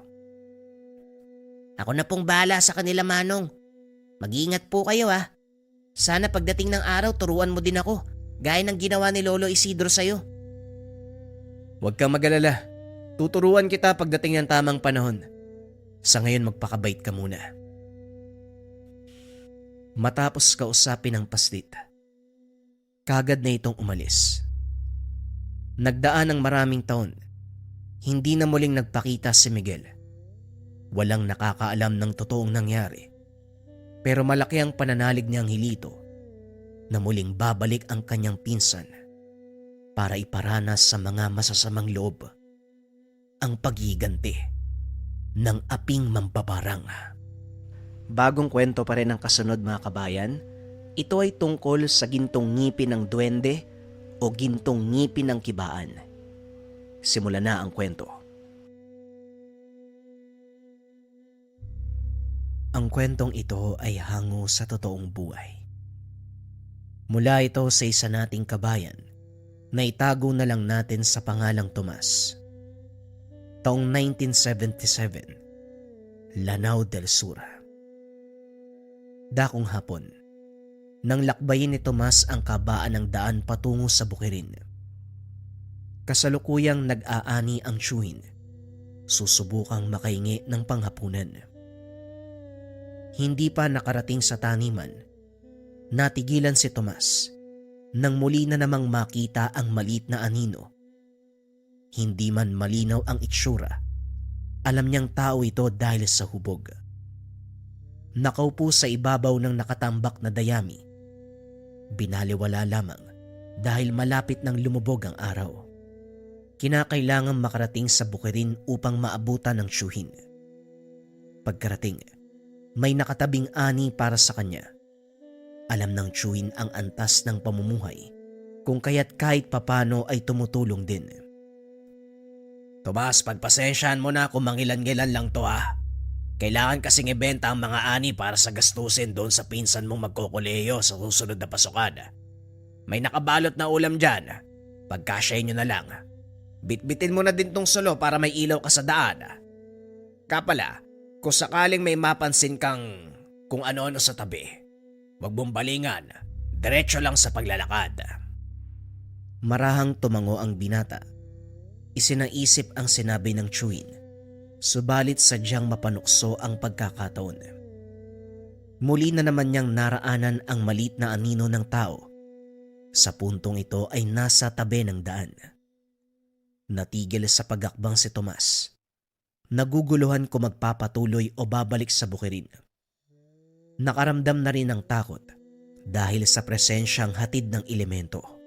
Speaker 4: Ako na pong bahala sa kanila, Manong. Mag-iingat po kayo ha. Sana pagdating ng araw turuan mo din ako, gaya ng ginawa ni Lolo Isidro sa'yo.
Speaker 1: Huwag kang mag-alala. Tuturuan kita pagdating ng tamang panahon. Sa ngayon magpakabait ka muna. Matapos kausapin ang paslit, kagad na itong umalis. Nagdaan ng maraming taon, hindi na muling nagpakita si Miguel. Walang nakakaalam ng totoong nangyari. Pero malaki ang pananalig ni Angelito na muling babalik ang kanyang pinsan para iparanas sa mga masasamang loob ang paghiganti ng aping mambabarang. Bagong kwento pa rin ang kasunod, mga kabayan. Ito ay tungkol sa gintong ngipin ng duwende o gintong ngipin ng kibaan. Simula na ang kwento. Ang kwentong ito ay hango sa totoong buhay. Mula ito sa isa nating kabayan na itago na lang natin sa pangalang Tomas. Taong 1977, Lanao del Sur. Dakong hapon, nang lakbayin ni Tomas ang kabaan ng daan patungo sa Bukirin. Kasalukuyang nag-aani ang tiyuhin, susubukang makahingi ng panghapunan. Hindi pa nakarating sa taniman, natigilan si Tomas nang muli na namang makita ang maliit na anino. Hindi man malinaw ang itsura, alam niyang tao ito dahil sa hubog. Nakaupo sa ibabaw ng nakatambak na dayami. Binaliwala lamang dahil malapit nang lumubog ang araw. Kinakailangang makarating sa Bukirin upang maabutan ng tiyuhin. Pagkarating, may nakatabing ani para sa kanya. Alam ng tiyuhin ang antas ng pamumuhay, kung kaya't kahit papano ay tumutulong din.
Speaker 3: Tomas, pagpasensyahan mo na kung mangilan-ngilan lang to ha. Kailangan kasing ibenta ang mga ani para sa gastusin doon sa pinsan mong magkukuleyo sa susunod na pasukan. May nakabalot na ulam dyan. Pagkasya nyo na lang. Bitbitin mo na din tong solo para may ilaw ka sa daan. Kapala, kung sakaling may mapansin kang kung ano-ano sa tabi, wag mong balingan. Diretso lang sa paglalakad.
Speaker 1: Marahang tumango ang binata. Isinaisip ang sinabi ng tiyuhin. Subalit sadyang mapanukso ang pagkakataon. Muli na naman niyang naraanan ang maliit na anino ng tao. Sa puntong ito ay nasa tabi ng daan. Natigil sa pagakbang si Tomas. Naguguluhan kung magpapatuloy o babalik sa Bukirin. Nakaramdam na rin ng takot dahil sa presensyang hatid ng elemento.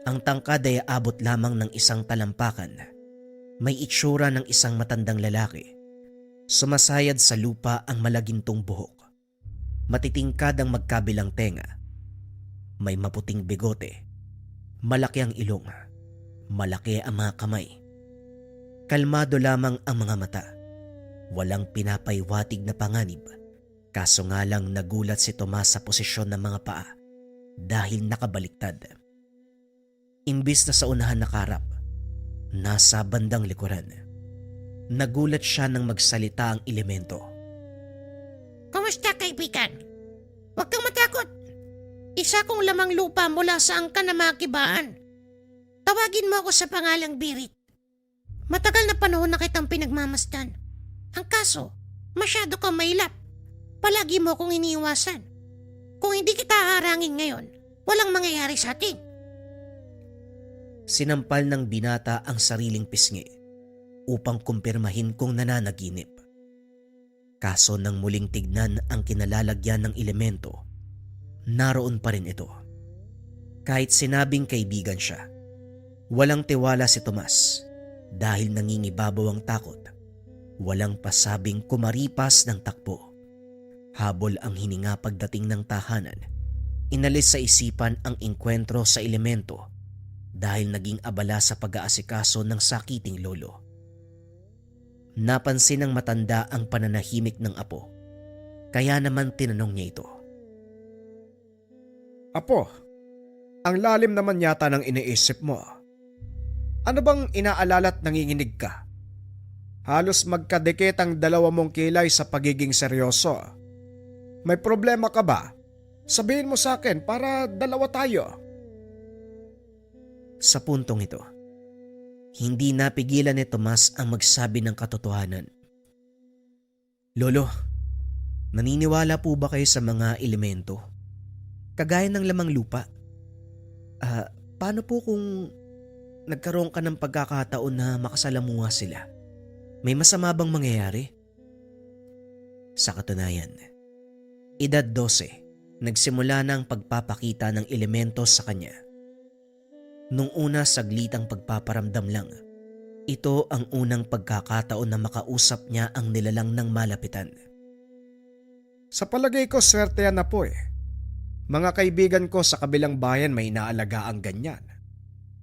Speaker 1: Ang tangkad ay abot lamang ng isang talampakan. May itsura ng isang matandang lalaki. Sumasayad sa lupa ang malagintong buhok. Matitingkad ang magkabilang tenga. May maputing bigote. Malaki ang ilong. Malaki ang mga kamay. Kalmado lamang ang mga mata. Walang pinapaywatig na panganib. Kaso nga lang nagulat si Tomas sa posisyon ng mga paa dahil nakabaliktad. Imbis na sa unahan nakarap, nasa bandang likuran. Nagulat siya nang magsalita ang elemento.
Speaker 4: Kumusta, kaibigan? Huwag kang matakot. Isa kong lamang lupa mula sa angkan na mga kibaan. Tawagin mo ako sa pangalang Birit. Matagal na panahon na kitang pinagmamasdan. Ang kaso, masyado kang mailap. Palagi mo akong iniiwasan. Kung hindi kita harangin ngayon, walang mangyayari sa atin.
Speaker 1: Sinampal ng binata ang sariling pisngi upang kumpirmahin kung nananaginip. Kaso nang muling tignan ang kinalalagyan ng elemento, naroon pa rin ito. Kahit sinabing kaibigan siya, walang tiwala si Tomas dahil nangingibabaw ang takot. Walang pasabing kumaripas ng takbo. Habol ang hininga pagdating ng tahanan. Inalis sa isipan ang engkwentro sa elemento dahil naging abala sa pag-aasikaso ng sakiting lolo. Napansin ng matanda ang pananahimik ng apo, kaya naman tinanong niya ito.
Speaker 2: Apo, ang lalim naman yata ng iniisip mo. Ano bang inaalala't nanginginig ka? Halos magkadikit ang dalawa mong kilay sa pagiging seryoso. May problema ka ba? Sabihin mo sa akin para dalawa tayo.
Speaker 1: Sa puntong ito, hindi napigilan ni Tomas ang magsabi ng katotohanan. Lolo, naniniwala po ba kayo sa mga elemento? Kagaya ng lamang lupa? Paano po kung nagkaroon ka ng pagkakataon na makasalamuha sila? May masama bang mangyayari? Sa katunayan, edad 12, nagsimula na ang pagpapakita ng elemento sa kanya. Nung una saglitang pagpaparamdam lang, ito ang unang pagkakataon na makausap niya ang nilalang ng malapitan.
Speaker 2: Sa palagay ko, swerte yan na po eh. Mga kaibigan ko sa kabilang bayan may inaalaga ang ganyan.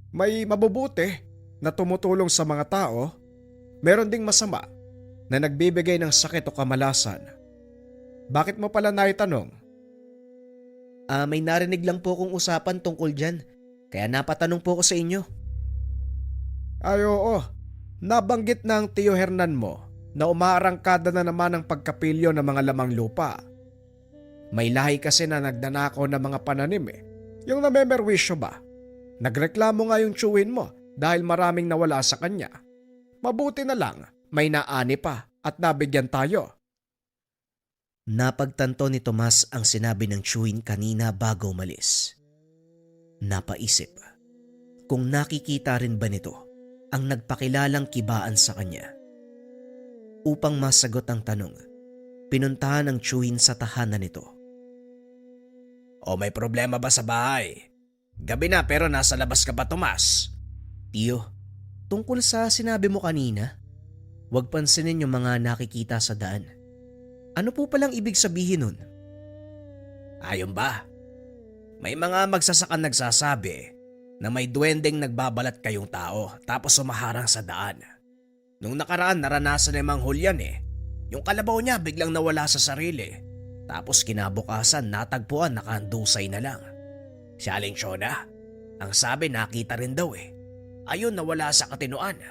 Speaker 2: May mabubuti na tumutulong sa mga tao, meron ding masama na nagbibigay ng sakit o kamalasan. Bakit mo pala naitanong?
Speaker 1: May narinig lang po kong usapan tungkol dyan, kaya napatanong po ko sa inyo.
Speaker 2: Ay oo, nabanggit ng Tio Hernan mo na umaarangkada na naman ang pagkapilyo ng mga lamang lupa. May lahi kasi na nagdanakaw ng mga pananim eh. Yung namemerwisyo ba? Nagreklamo nga yung tiyuhin mo dahil maraming nawala sa kanya. Mabuti na lang, may naani pa at nabigyan tayo.
Speaker 1: Napagtanto ni Tomas ang sinabi ng tiyuhin kanina bago umalis. Napaisip kung nakikita rin ba nito ang nagpakilalang kibaan sa kanya. Upang masagot ang tanong, pinuntahan ng tiyuhin sa tahanan nito.
Speaker 3: O may problema ba sa bahay? Gabi na pero nasa labas ka pa, Tomas?
Speaker 1: Tiyo, tungkol sa sinabi mo kanina, huwag pansinin yung mga nakikita sa daan. Ano po palang ibig sabihin nun?
Speaker 3: Ayon ba? May mga magsasakan nagsasabi na may duwendeng nagbabalat kayong tao tapos sumaharang sa daan. Nung nakaraan naranasan ni Mang Julian eh. Yung kalabaw niya biglang nawala sa sarili. Tapos kinabukasan natagpuan nakandusay na lang. Si Aling Shona, ang sabi nakita rin daw eh. Ayun nawala sa katinoan.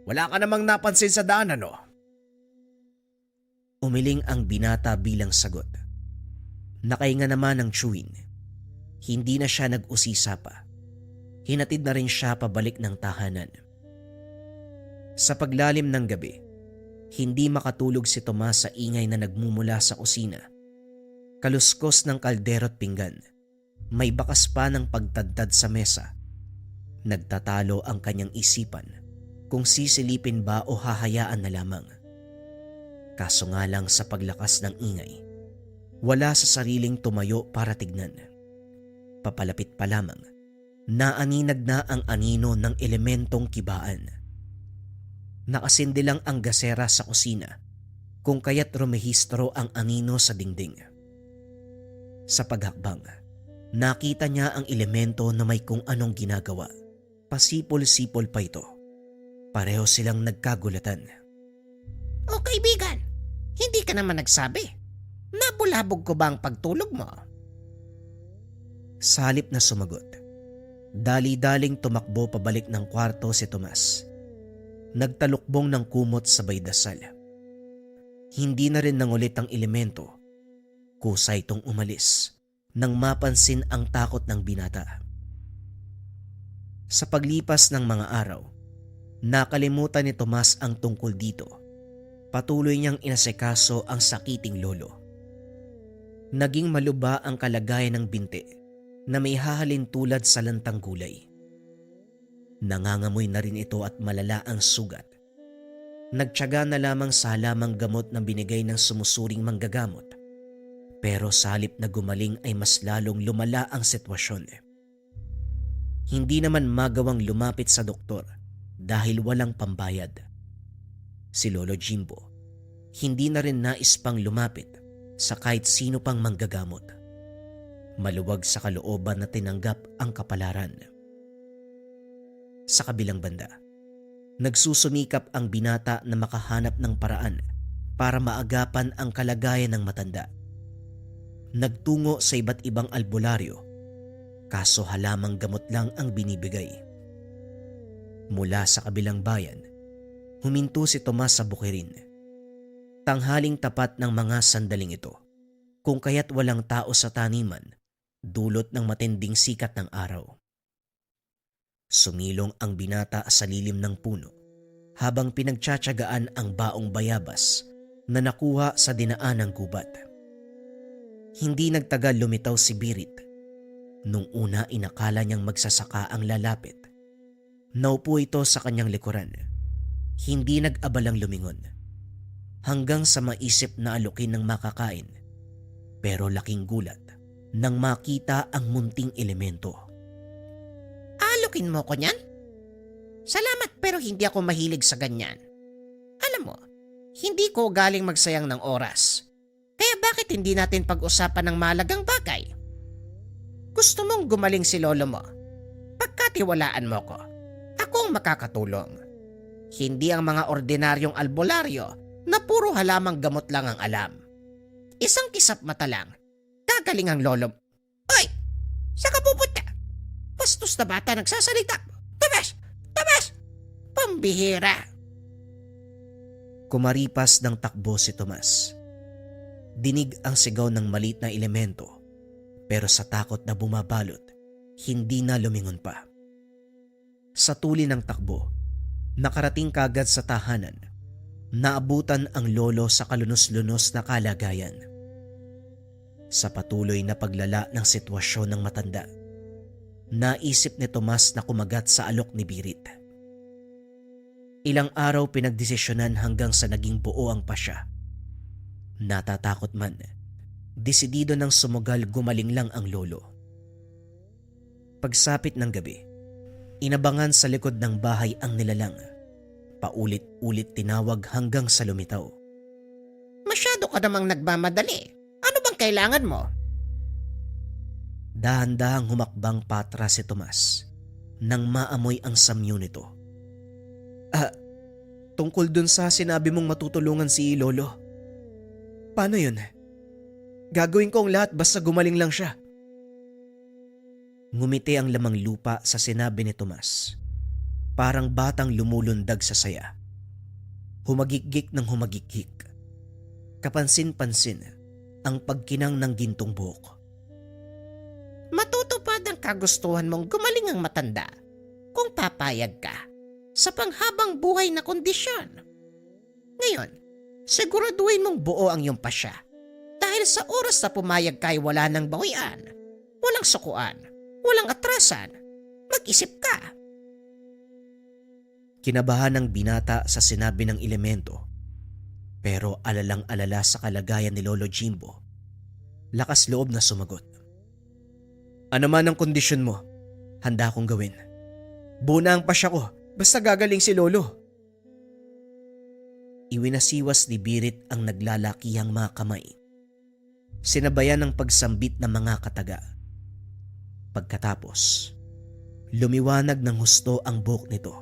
Speaker 3: Wala ka namang napansin sa daan ano?
Speaker 1: Umiling ang binata bilang sagot. Nakahinga naman ang tiyuhin. Hindi na siya nag-usisa pa. Hinatid na rin siya pabalik ng tahanan. Sa paglalim ng gabi, hindi makatulog si Tomas sa ingay na nagmumula sa kusina. Kaluskos ng kaldero at pinggan. May bakas pa ng pagtadtad sa mesa. Nagtatalo ang kanyang isipan kung sisilipin ba o hahayaan na lamang. Kaso nga lang sa paglakas ng ingay, wala sa sariling tumayo para tignan. Papalapit pa lamang, naaninag na ang anino ng elementong kibaan. Nakasindi lang ang gasera sa kusina kung kaya't rumehistro ang anino sa dingding. Sa paghakbang, nakita niya ang elemento na may kung anong ginagawa. Pasipol-sipol pa ito. Pareho silang nagkagulatan.
Speaker 4: O kaibigan, hindi ka naman nagsabi. Nabulabog ko ba ang pagtulog mo?
Speaker 1: Sa halip na sumagot, dali-daling tumakbo pabalik ng kwarto si Tomas. Nagtalukbong ng kumot sabay dasal. Hindi na rin nangulit ang elemento. Kusa itong umalis nang mapansin ang takot ng binata. Sa paglipas ng mga araw, nakalimutan ni Tomas ang tungkol dito. Patuloy niyang inasikaso ang sakiting lolo. Naging maluba ang kalagayan ng binti na may hahalin tulad sa lantang gulay. Nangangamoy na rin ito at malala ang sugat. Nagtiyaga na lamang sa halamang gamot na binigay ng sumusuring manggagamot. Pero sa halip na gumaling ay mas lalong lumala ang sitwasyon. Hindi naman magawang lumapit sa doktor dahil walang pambayad. Si Lolo Jimbo, hindi na rin nais pang lumapit sa kahit sino pang manggagamot. Maluwag sa kalooban na tinanggap ang kapalaran. Sa kabilang banda, nagsusumikap ang binata na makahanap ng paraan para maagapan ang kalagayan ng matanda. Nagtungo sa iba't ibang albularyo, kaso halamang gamot lang ang binibigay. Mula sa kabilang bayan, huminto si Tomas sa bukirin. Tanghaling tapat ng mga sandaling ito, kung kaya't walang tao sa taniman, dulot ng matinding sikat ng araw. Sumilong ang binata sa lilim ng puno habang pinagtsatsagaan ang baong bayabas na nakuha sa dinaan ng gubat. Hindi nagtagal lumitaw si Birit. Nung una inakala niyang magsasaka ang lalapit. Naupo ito sa kanyang likuran. Hindi nag-abalang lumingon. Hanggang sa maisip na alukin ng makakain. Pero laking gulat nang makita ang munting elemento.
Speaker 4: Alukin mo ko niyan? Salamat pero hindi ako mahilig sa ganyan. Alam mo, hindi ko galing magsayang ng oras. Kaya bakit hindi natin pag-usapan ng mahalagang bagay? Gusto mong gumaling si lolo mo? Pagkatiwalaan mo ko, ako ang makakatulong. Hindi ang mga ordinaryong albularyo na puro halamang gamot lang ang alam. Isang kisap mata lang, gagaling ang lolo mo. Ay! Saan ka pupunta? Bastos na bata nagsasalita. Tomas! Tomas! Pambihira!
Speaker 1: Kumaripas ng takbo si Tomas. Dinig ang sigaw ng maliit na elemento, pero sa takot na bumabalot, hindi na lumingon pa. Sa tuli ng takbo, nakarating kagad sa tahanan, naabutan ang lolo sa kalunos-lunos na kalagayan. Sa patuloy na paglala ng sitwasyon ng matanda, naisip ni Tomas na kumagat sa alok ni Birit. Ilang araw pinagdesisyonan hanggang sa naging buo ang pasya. Natatakot man, desidido ng sumugal gumaling lang ang lolo. Pagsapit ng gabi, inabangan sa likod ng bahay ang nilalang. Paulit-ulit tinawag hanggang sa lumitaw.
Speaker 4: Masyado ka namang nagmamadali. Ano bang kailangan mo?
Speaker 1: Dahan-dahang humakbang patra si Tomas nang maamoy ang samyo nito. Tungkol dun sa sinabi mong matutulungan si lolo. Paano yun? Gagawin ko ang lahat basta gumaling lang siya. Ngumiti ang lamang lupa sa sinabi ni Tomas. Parang batang lumulundag sa saya. Humagikgik ng humagikgik. Kapansin-pansin ang pagkinang ng gintong buhok.
Speaker 4: Matutupad ang kagustuhan mong gumaling ang matanda kung papayag ka sa panghabang buhay na kondisyon. Ngayon, siguraduhin mong buo ang iyong pasya dahil sa oras na pumayag ka ay wala nang bawian, walang sukuan, walang atrasan. Mag-isip ka.
Speaker 1: Kinabahan ng binata sa sinabi ng elemento, pero alalang-alala sa kalagayan ni Lolo Jimbo. Lakas loob na sumagot. Ano man ang kondisyon mo, handa akong gawin. Buo na ang pasya ko, basta gagaling si Lolo. Iwinasiwas ni Birit ang naglalakihang mga kamay. Sinabayan ng pagsambit ng mga kataga. Pagkatapos, lumiwanag ng husto ang buhok nito.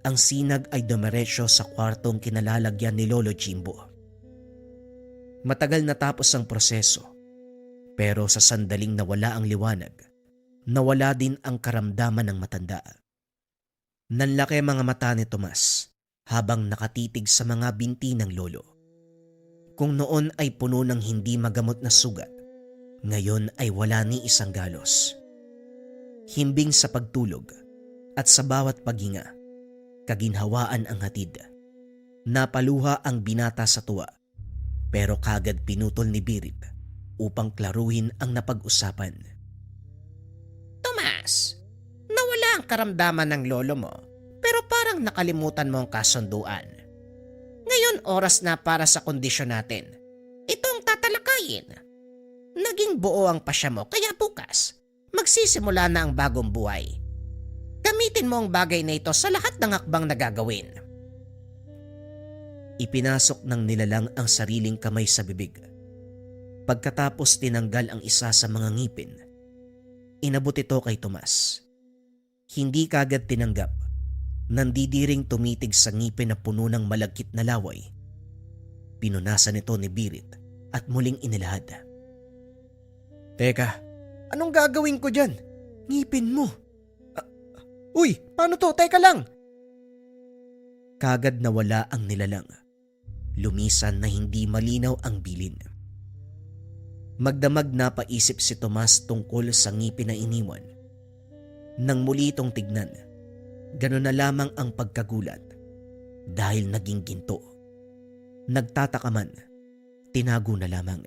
Speaker 1: Ang sinag ay dumiretso sa kwartong kinalalagyan ni Lolo Jimbo. Matagal natapos ang proseso, pero sa sandaling nawala ang liwanag, nawala din ang karamdaman ng matanda. Nanlaki mga mata ni Tomas habang nakatitig sa mga binti ng lolo. Kung noon ay puno ng hindi magamot na sugat, ngayon ay wala ni isang galos. Himbing sa pagtulog at sa bawat paghinga, kaginhawaan ang hatid. Napaluha ang binata sa tuwa, pero kagad pinutol ni Birit upang klaruhin ang napag-usapan.
Speaker 4: Tomas, nawala ang karamdaman ng lolo mo pero parang nakalimutan mo ang kasunduan. Ngayon oras na para sa kondisyon natin. Itong tatalakayin. Naging buo ang pasya mo kaya bukas magsisimula na ang bagong buhay. Gamitin mo ang bagay na ito sa lahat ng hakbang na gagawin.
Speaker 1: Ipinasok ng nilalang ang sariling kamay sa bibig. Pagkatapos tinanggal ang isa sa mga ngipin, inabot ito kay Tomas. Hindi kagad tinanggap. Nandidiring tumitig sa ngipin na puno ng malagkit na laway. Pinunasan ito ni Birit at muling inilahad.
Speaker 3: Teka, anong gagawin ko dyan? Ngipin mo. Uy, paano to? Teka lang!
Speaker 1: Kagad nawala ang nilalang. Lumisan na hindi malinaw ang bilin. Magdamag na paisip si Tomas tungkol sa ngipin na iniwan. Nang muli itong tignan, gano'n na lamang ang pagkagulat dahil naging ginto. Nagtataka man, tinago na lamang.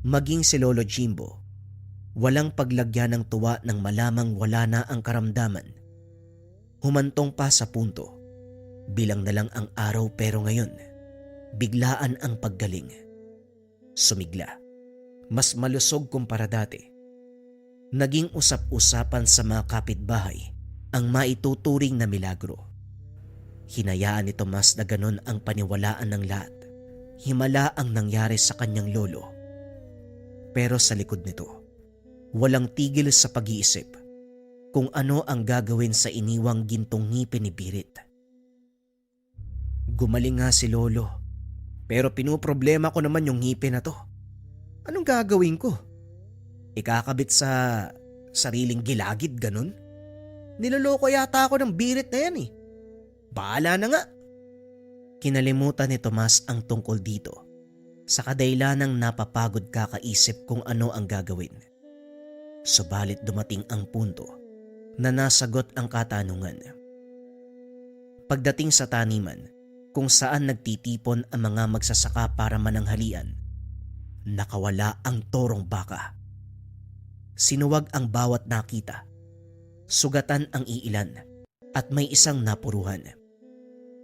Speaker 1: Maging si Lolo Jimbo, walang paglagyan ng tuwa nang malamang wala na ang karamdaman. Humantong pa sa punto, bilang na lang ang araw pero ngayon, biglaan ang paggaling. Sumigla, mas malusog kumpara dati. Naging usap-usapan sa mga kapitbahay ang maituturing na milagro. Hinayaan ni Tomas na ganon ang paniwalaan ng lahat. Himala ang nangyari sa kanyang lolo. Pero sa likod nito, walang tigil sa pag-iisip kung ano ang gagawin sa iniwang gintong ngipin ni Birit. Gumaling nga si lolo, pero pinoproblema ko naman yung ngipin na to. Anong gagawin ko? Ikakabit sa sariling gilagid ganon? Niloloko yata ako ng Birit na yan eh. Bahala na nga. Kinalimutan ni Tomas ang tungkol dito sa kadailanang napapagod kakaisip kung ano ang gagawin. Subalit dumating ang punto na nasagot ang katanungan. Pagdating sa taniman kung saan nagtitipon ang mga magsasaka para mananghalian, nakawala ang torong baka. Sinuwag ang bawat nakita. Sugatan ang iilan at may isang napuruhan.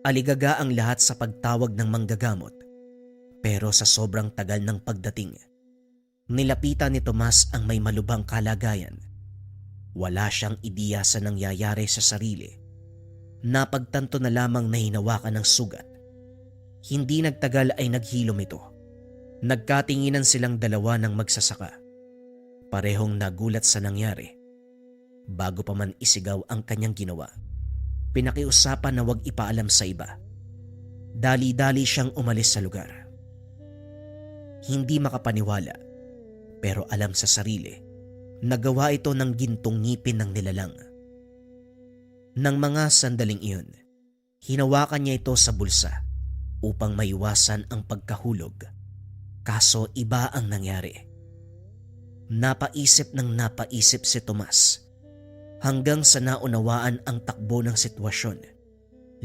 Speaker 1: Aligaga ang lahat sa pagtawag ng manggagamot. Pero sa sobrang tagal ng pagdating, nilapitan ni Tomas ang may malubhang kalagayan. Wala siyang ideya sa nangyayari sa sarili. Napagtanto na lamang na hinawakan ng sugat. Hindi nagtagal ay naghilom ito. Nagkatinginan silang dalawa ng magsasaka. Parehong nagulat sa nangyari. Bago pa man isigaw ang kanyang ginawa, pinakiusapan na huwag ipaalam sa iba. Dali-dali siyang umalis sa lugar. Hindi makapaniwala, pero alam sa sarili, nagawa ito ng gintong ngipin ng nilalang. Nang mga sandaling iyon, hinawakan niya ito sa bulsa upang maiwasan ang pagkahulog. Kaso iba ang nangyari. Napaisip ng napaisip si Tomas hanggang sa naunawaan ang takbo ng sitwasyon,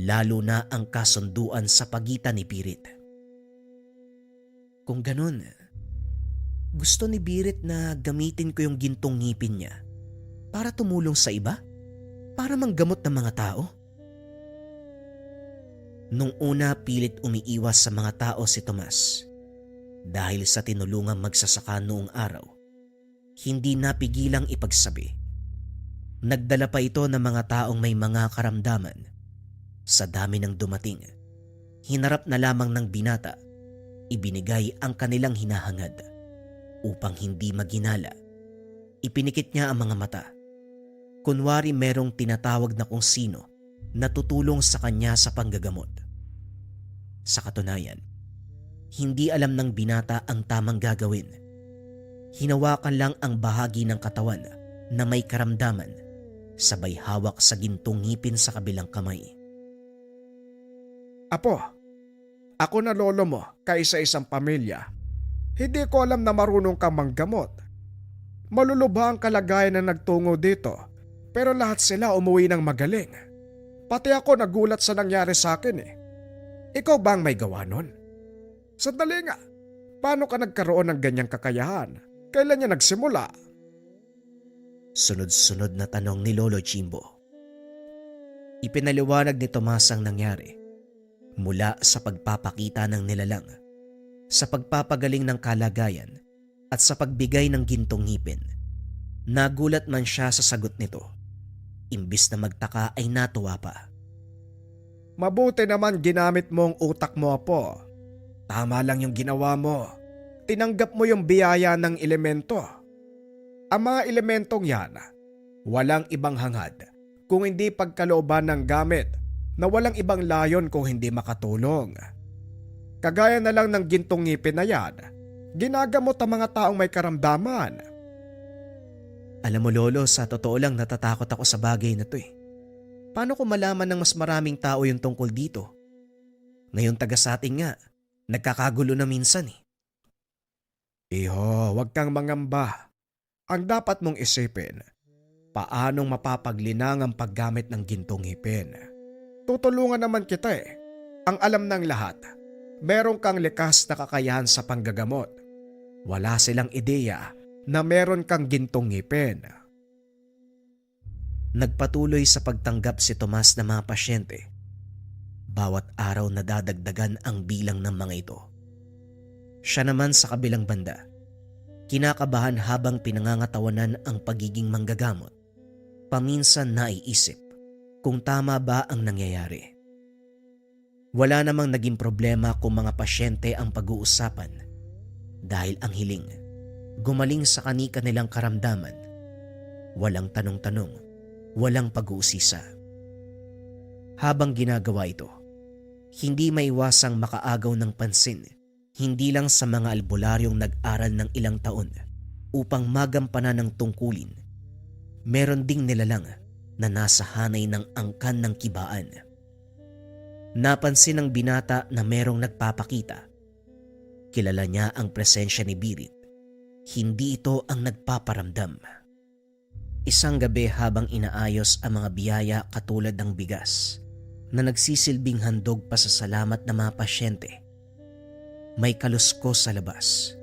Speaker 1: lalo na ang kasunduan sa pagitan ni Birit. Kung ganun, gusto ni Birit na gamitin ko yung gintong ngipin niya para tumulong sa iba? Para manggamot ng mga tao? Nung una pilit umiiwas sa mga tao si Tomas dahil sa tinulungang magsasaka noong araw. Hindi napigilang ipagsabi. Nagdala pa ito ng mga taong may mga karamdaman. Sa dami ng dumating, hinarap na lamang ng binata, ibinigay ang kanilang hinahangad. Upang hindi maginala, ipinikit niya ang mga mata. Kunwari merong tinatawag na kung sino na tutulong sa kanya sa panggagamot. Sa katunayan, hindi alam ng binata ang tamang gagawin. Hinawakan lang ang bahagi ng katawan na may karamdaman, sabay hawak sa gintong ngipin sa kabilang kamay.
Speaker 2: Apo, ako na lolo mo kaisa-isang pamilya. Hindi ko alam na marunong kang manggamot. Malulubha ang kalagayan na nagtungo dito, pero lahat sila umuwi ng magaling. Pati ako nagulat sa nangyari sa akin eh. Ikaw ba ang may gawa nun? Sandali nga, paano ka nagkaroon ng ganyang kakayahan? Kailan niya nagsimula?
Speaker 1: Sunod-sunod na tanong ni Lolo Jimbo. Ipinaliwanag ni Tomas ang nangyari mula sa pagpapakita ng nilalang, sa pagpapagaling ng kalagayan at sa pagbigay ng gintong ngipin. Nagulat man siya sa sagot nito. Imbis na magtaka ay natuwa pa.
Speaker 2: Mabuti naman ginamit mo ang utak mo, Apo. Tama lang yung ginawa mo. Tinanggap mo yung biyaya ng elemento. Ang mga elementong yan, Walang ibang hangad kung hindi pagkalooban ng gamit na walang ibang layon kung hindi makatulong. Kagaya na lang ng gintong ngipin na yan, ginagamot ang mga taong may karamdaman.
Speaker 1: Alam mo Lolo, sa totoo lang natatakot ako sa bagay na to eh. Paano ko malaman ng mas maraming tao yung tungkol dito? Ngayon taga sa atin nga, nagkakagulo na minsan eh.
Speaker 2: Iho, huwag kang mangamba. Ang dapat mong isipin, paanong mapapaglinang ang paggamit ng gintong ngipin. Tutulungan naman kita eh. Ang alam ng lahat, meron kang likas na kakayahan sa panggagamot. Wala silang ideya na meron kang gintong ngipin.
Speaker 1: Nagpatuloy sa pagtanggap si Tomas ng mga pasyente. Bawat araw nadadagdagan ang bilang ng mga ito. Siya naman sa kabilang banda, kinakabahan habang pinangangatawanan ang pagiging manggagamot. Paminsan naiisip kung tama ba ang nangyayari. Wala namang naging problema kung mga pasyente ang pag-uusapan dahil ang hiling, gumaling sa kani-kanilang karamdaman. Walang tanong-tanong, walang pag-uusisa. Habang ginagawa ito, hindi maiwasang makaagaw ng pansin, hindi lang sa mga albularyong nag-aral ng ilang taon upang magampanan ng tungkulin. Meron ding nilalang na nasa hanay ng angkan ng kibaan. Napansin ng binata na merong nagpapakita. Kilala niya ang presensya ni Birit. Hindi ito ang nagpaparamdam. Isang gabi habang inaayos ang mga biyaya katulad ng bigas na nagsisilbing handog pa sa salamat ng mga pasyente, may kaluskos sa labas.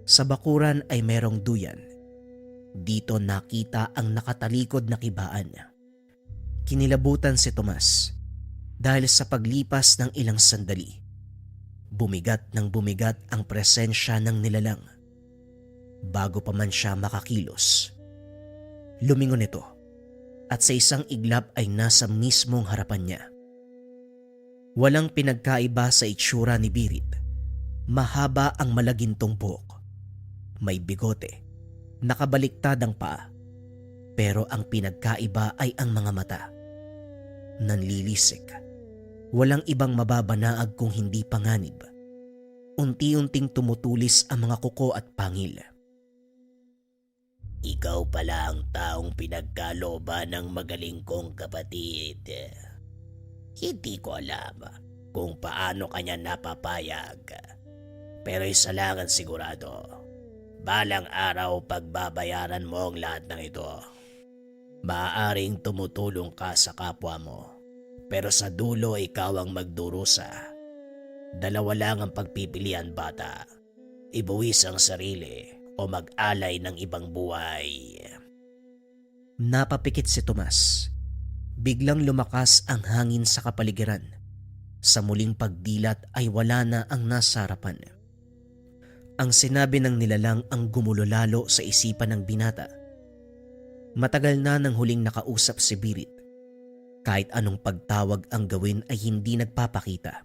Speaker 1: Sa bakuran ay merong duyan. Dito nakita ang nakatalikod na kibaan. Kinilabutan si Tomas dahil sa paglipas ng ilang sandali, bumigat ng bumigat ang presensya ng nilalang. Bago pa man siya makakilos, lumingon ito at sa isang iglap ay nasa mismong harapan niya. Walang pinagkaiba sa itsura ni Birit. Mahaba ang malagintong buhok. May bigote. Nakabaliktad ang paa. Pero ang pinagkaiba ay ang mga mata. Nanlilisik. Walang ibang mababanaag kung hindi panganib. Unti-unting tumutulis ang mga kuko at pangil.
Speaker 3: Ikaw pala ang taong pinagkalooban ng magaling kong kapatid. Hindi ko alam kung paano kanya napapayag. Pero isa lang ang sigurado. Balang araw pagbabayaran mo ang lahat ng ito. Maaaring tumutulong ka sa kapwa mo. Pero sa dulo ikaw ang magdurusa. Dalawa lang ang pagpipilian, bata. Ibuwis ang sarili o mag-alay ng ibang buhay.
Speaker 1: Napapikit si Tomas. Biglang lumakas ang hangin sa kapaligiran. Sa muling pagdilat ay wala na ang nasa harapan. Ang sinabi ng nilalang ang gumulo lalo sa isipan ng binata. Matagal na nang huling nakausap si Birit. Kahit anong pagtawag ang gawin ay hindi nagpapakita.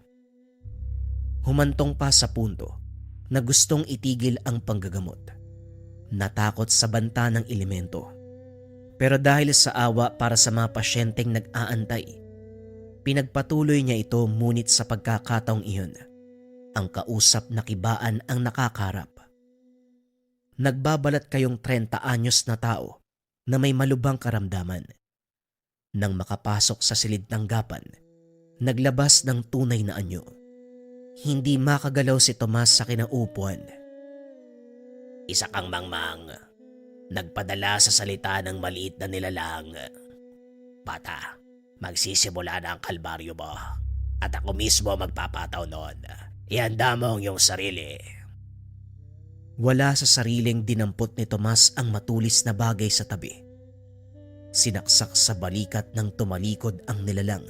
Speaker 1: Humantong pa sa punto na gustong itigil ang panggagamot. Natakot sa banta ng elemento. Pero dahil sa awa para sa mga pasyenteng nag-aantay, pinagpatuloy niya ito ngunit sa pagkakataong iyon, ang kausap na kibaan ang nakakarap. Nagbabalat kayong 30 anyos na tao na may malubhang karamdaman. Nang makapasok sa silid tanggapan, naglabas ng tunay na anyo. Hindi makagalaw si Tomas sa kinaupuan.
Speaker 3: Isa kang mangmang. Nagpadala sa salita ng maliit na nilalang. Bata, magsisimula na ang kalbaryo mo. At ako mismo magpapataw noon. Ihanda mo ang iyong sarili.
Speaker 1: Wala sa sariling dinampot ni Tomas ang matulis na bagay sa tabi. Sinaksak sa balikat ng tumalikod ang nilalang.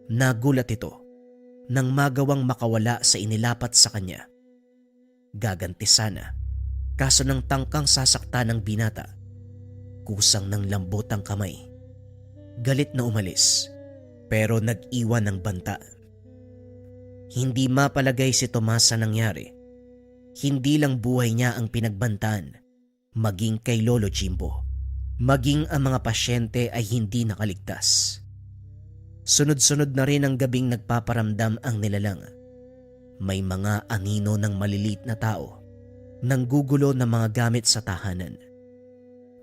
Speaker 1: Nagulat ito nang magawang makawala sa inilapat sa kanya. Gaganti sana, kaso ng tangkang sasakta ng binata. Kusang ng lambot ang kamay. Galit na umalis, pero nag-iwan ng banta. Hindi mapalagay si Tomas sa nangyari. Hindi lang buhay niya ang pinagbantaan, maging kay Lolo Jimbo. Maging ang mga pasyente ay hindi nakaligtas. Sunod-sunod na rin ang gabing nagpaparamdam ang nilalang. May mga anino ng malilit na tao nang gugulo ng mga gamit sa tahanan.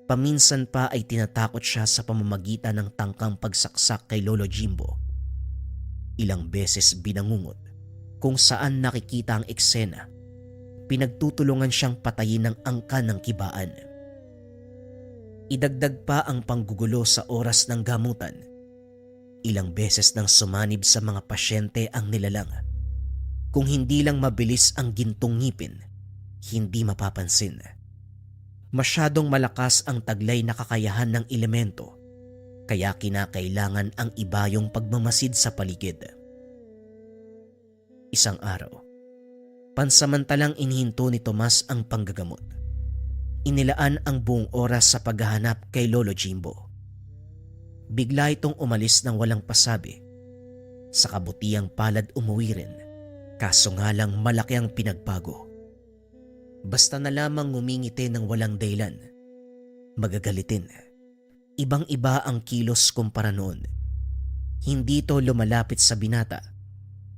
Speaker 1: Paminsan pa ay tinatakot siya sa pamamagitan ng tangkang pagsaksak kay Lolo Jimbo. Ilang beses binangungot kung saan nakikita ang eksena. Pinagtutulungan siyang patayin ng angkan ng kibaan. Idagdag pa ang panggugulo sa oras ng gamutan. Ilang beses nang sumanib sa mga pasyente ang nilalang. Kung hindi lang mabilis ang gintong ngipin, hindi mapapansin. Masyadong malakas ang taglay na kakayahan ng elemento, kaya kinakailangan ang ibayong pagmamasid sa paligid. Isang araw, pansamantalang inihinto ni Tomas ang panggagamot. Inilaan ang buong oras sa paghahanap kay Lolo Jimbo. Bigla itong umalis ng walang pasabi. Sa kabutiang palad umuwi rin, kaso nga lang malaki ang pinagbago. Basta na lamang ngumingiti ng walang dahilan. Magagalitin. Ibang-iba ang kilos kumpara noon. Hindi ito lumalapit sa binata.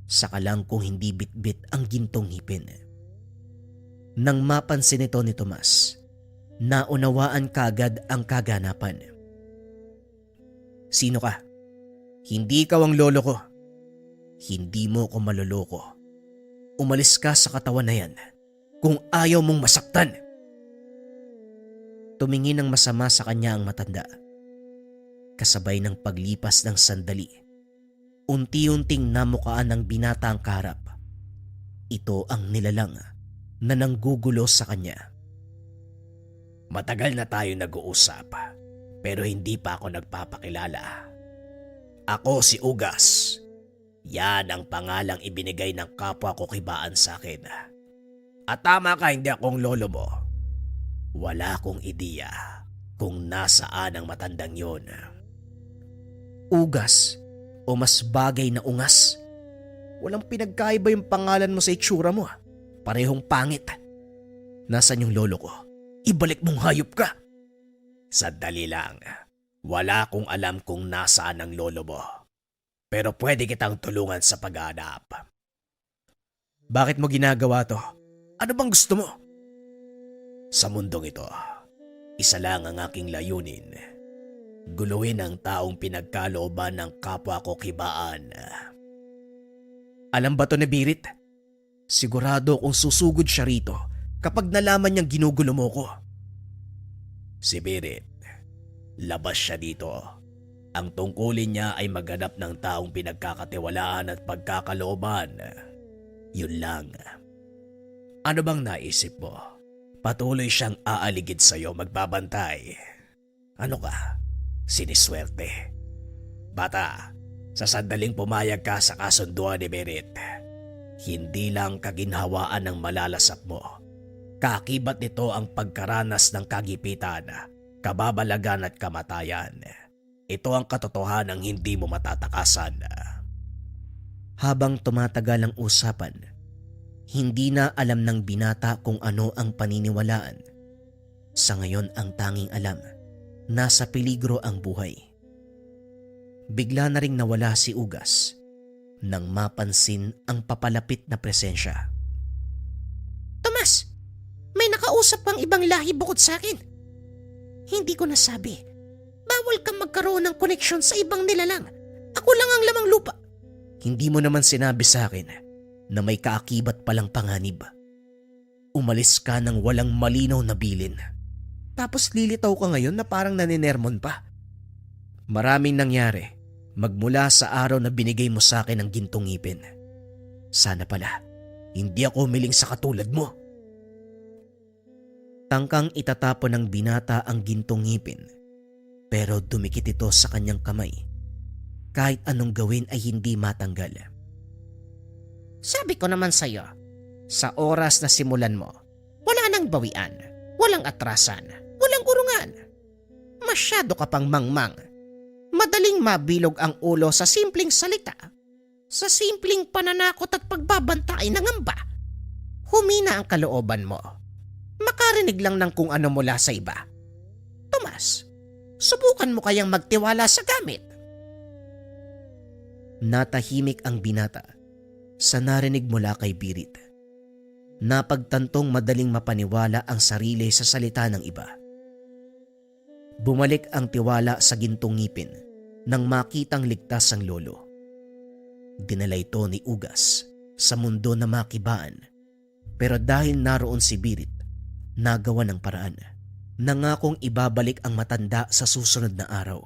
Speaker 1: Saka lang kung hindi bitbit ang gintong ngipin. Nang mapansin ito ni Tomas, naunawaan kaagad ang kaganapan. Sino ka? Hindi ikaw ang lolo ko. Hindi mo ko maloloko. Umalis ka sa katawan na yan kung ayaw mong masaktan. Tumingin ng masama sa kanya ang matanda. Kasabay ng paglipas ng sandali, unti-unting namukaan ng binata ang kaharap. Ito ang nilalang na nanggugulo sa kanya.
Speaker 3: Matagal na tayo nag-uusap, pero hindi pa ako nagpapakilala. Ako si Ugas. Yan ang pangalang ibinigay ng kapwa ko kibaan sa akin. At tama ka, hindi akong lolo mo. Wala akong ideya kung nasaan ang matandang yon.
Speaker 1: Ugas o mas bagay na ungas? Walang pinagkaiba yung pangalan mo sa itsura mo. Parehong pangit. Nasaan yung lolo ko? Ibalik mong hayop ka.
Speaker 3: Sandali lang. Wala akong alam kung nasaan ang lolo mo. Pero pwede kitang tulungan sa paghahanap.
Speaker 1: Bakit mo ginagawa to? Ano bang gusto mo?
Speaker 3: Sa mundong ito, isa lang ang aking layunin. Guluhin ang taong pinagkalooban ng kapwa ko kibaan.
Speaker 1: Alam ba to ni Birit? Sigurado kung susugod siya rito kapag nalaman niyang ginugulo mo ko.
Speaker 3: Si Birit, labas siya dito. Ang tungkulin niya ay maghanap ng taong pinagkakatiwalaan at pagkakalooban. Yun lang. Ano bang naisip mo? Patuloy siyang aaligid sa'yo, magbabantay. Ano ka? Siniswerte. Bata, sa sandaling pumayag ka sa kasunduan ni Birit, hindi lang kaginhawaan ng malalasap mo. Kakibat nito ang pagkaranas ng kagipitan, kababalagan at kamatayan. Ito ang katotohanan ng hindi mo matatakasan.
Speaker 1: Habang tumatagal ang usapan, hindi na alam ng binata kung ano ang paniniwalaan. Sa ngayon ang tanging alam, nasa peligro ang buhay. Bigla na ring nawala si Ugas nang mapansin ang papalapit na presensya.
Speaker 4: Tomas, may nakausap pang ibang lahi bukod sa akin. Hindi ko nasabi. Bawal kang magkaroon ng koneksyon sa ibang nilalang. Ako lang ang lamang lupa.
Speaker 1: Hindi mo naman sinabi sa akin na may kaakibat palang panganib. Umalis ka ng walang malinaw na bilin. Tapos lilitaw ka ngayon na parang naninermon pa. Maraming nangyari magmula sa araw na binigay mo sa akin ang gintong ngipin. Sana pala, hindi ako humiling sa katulad mo. Tangkang itatapon ng binata ang gintong ngipin, pero dumikit ito sa kanyang kamay. Kahit anong gawin ay hindi matanggal.
Speaker 4: Sabi ko naman sa'yo, sa oras na simulan mo, wala nang bawian, walang atrasan, walang kurungan. Masyado ka pang mangmang. Madaling mabilog ang ulo sa simpleng salita. Sa simpleng pananakot at pagbabantay ng amba. Humina ang kalooban mo. Makarinig lang ng kung ano mula sa iba. Tomas, Subukan mo kayang magtiwala sa gamit.
Speaker 1: Natahimik ang binata sa narinig mula kay Birit. Napagtantong madaling mapaniwala ang sarili sa salita ng iba. Bumalik ang tiwala sa gintong ngipin nang makitang ligtas ang lolo. Dinala ito ni Ugas sa mundo na makibaan, pero dahil naroon si Birit, nagawa ng paraan. Nangakong ibabalik ang matanda sa susunod na araw.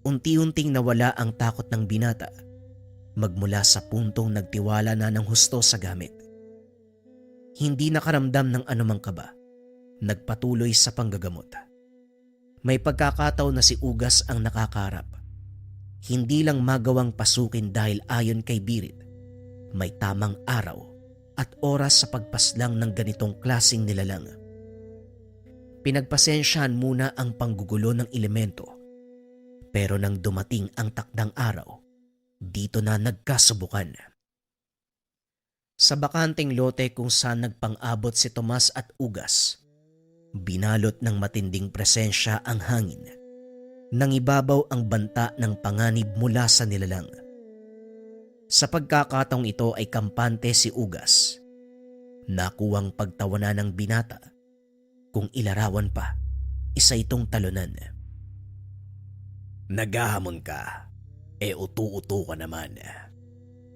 Speaker 1: Unti-unting nawala ang takot ng binata magmula sa puntong nagtiwala na ng husto sa gamit. Hindi nakaramdam ng anumang kaba, nagpatuloy sa panggagamot. May pagkakataon na si Ugas ang nakakarap. Hindi lang magawang pasukin dahil ayon kay Birit, may tamang araw at oras sa pagpaslang ng ganitong klasing nilalang. Pinagpasensyahan muna ang panggugulo ng elemento, pero nang dumating ang takdang araw, dito na nagkasubukan. Sa bakanteng lote kung saan nagpang-abot si Tomas at Ugas, binalot ng matinding presensya ang hangin. Nangibabaw ang banta ng panganib mula sa nilalang. Sa pagkakataong ito ay kampante si Ugas. Nakuwang pagtawanan ng binata. Kung ilarawan pa, isa itong talunan.
Speaker 3: Naghahamon ka, utu-utu ka naman.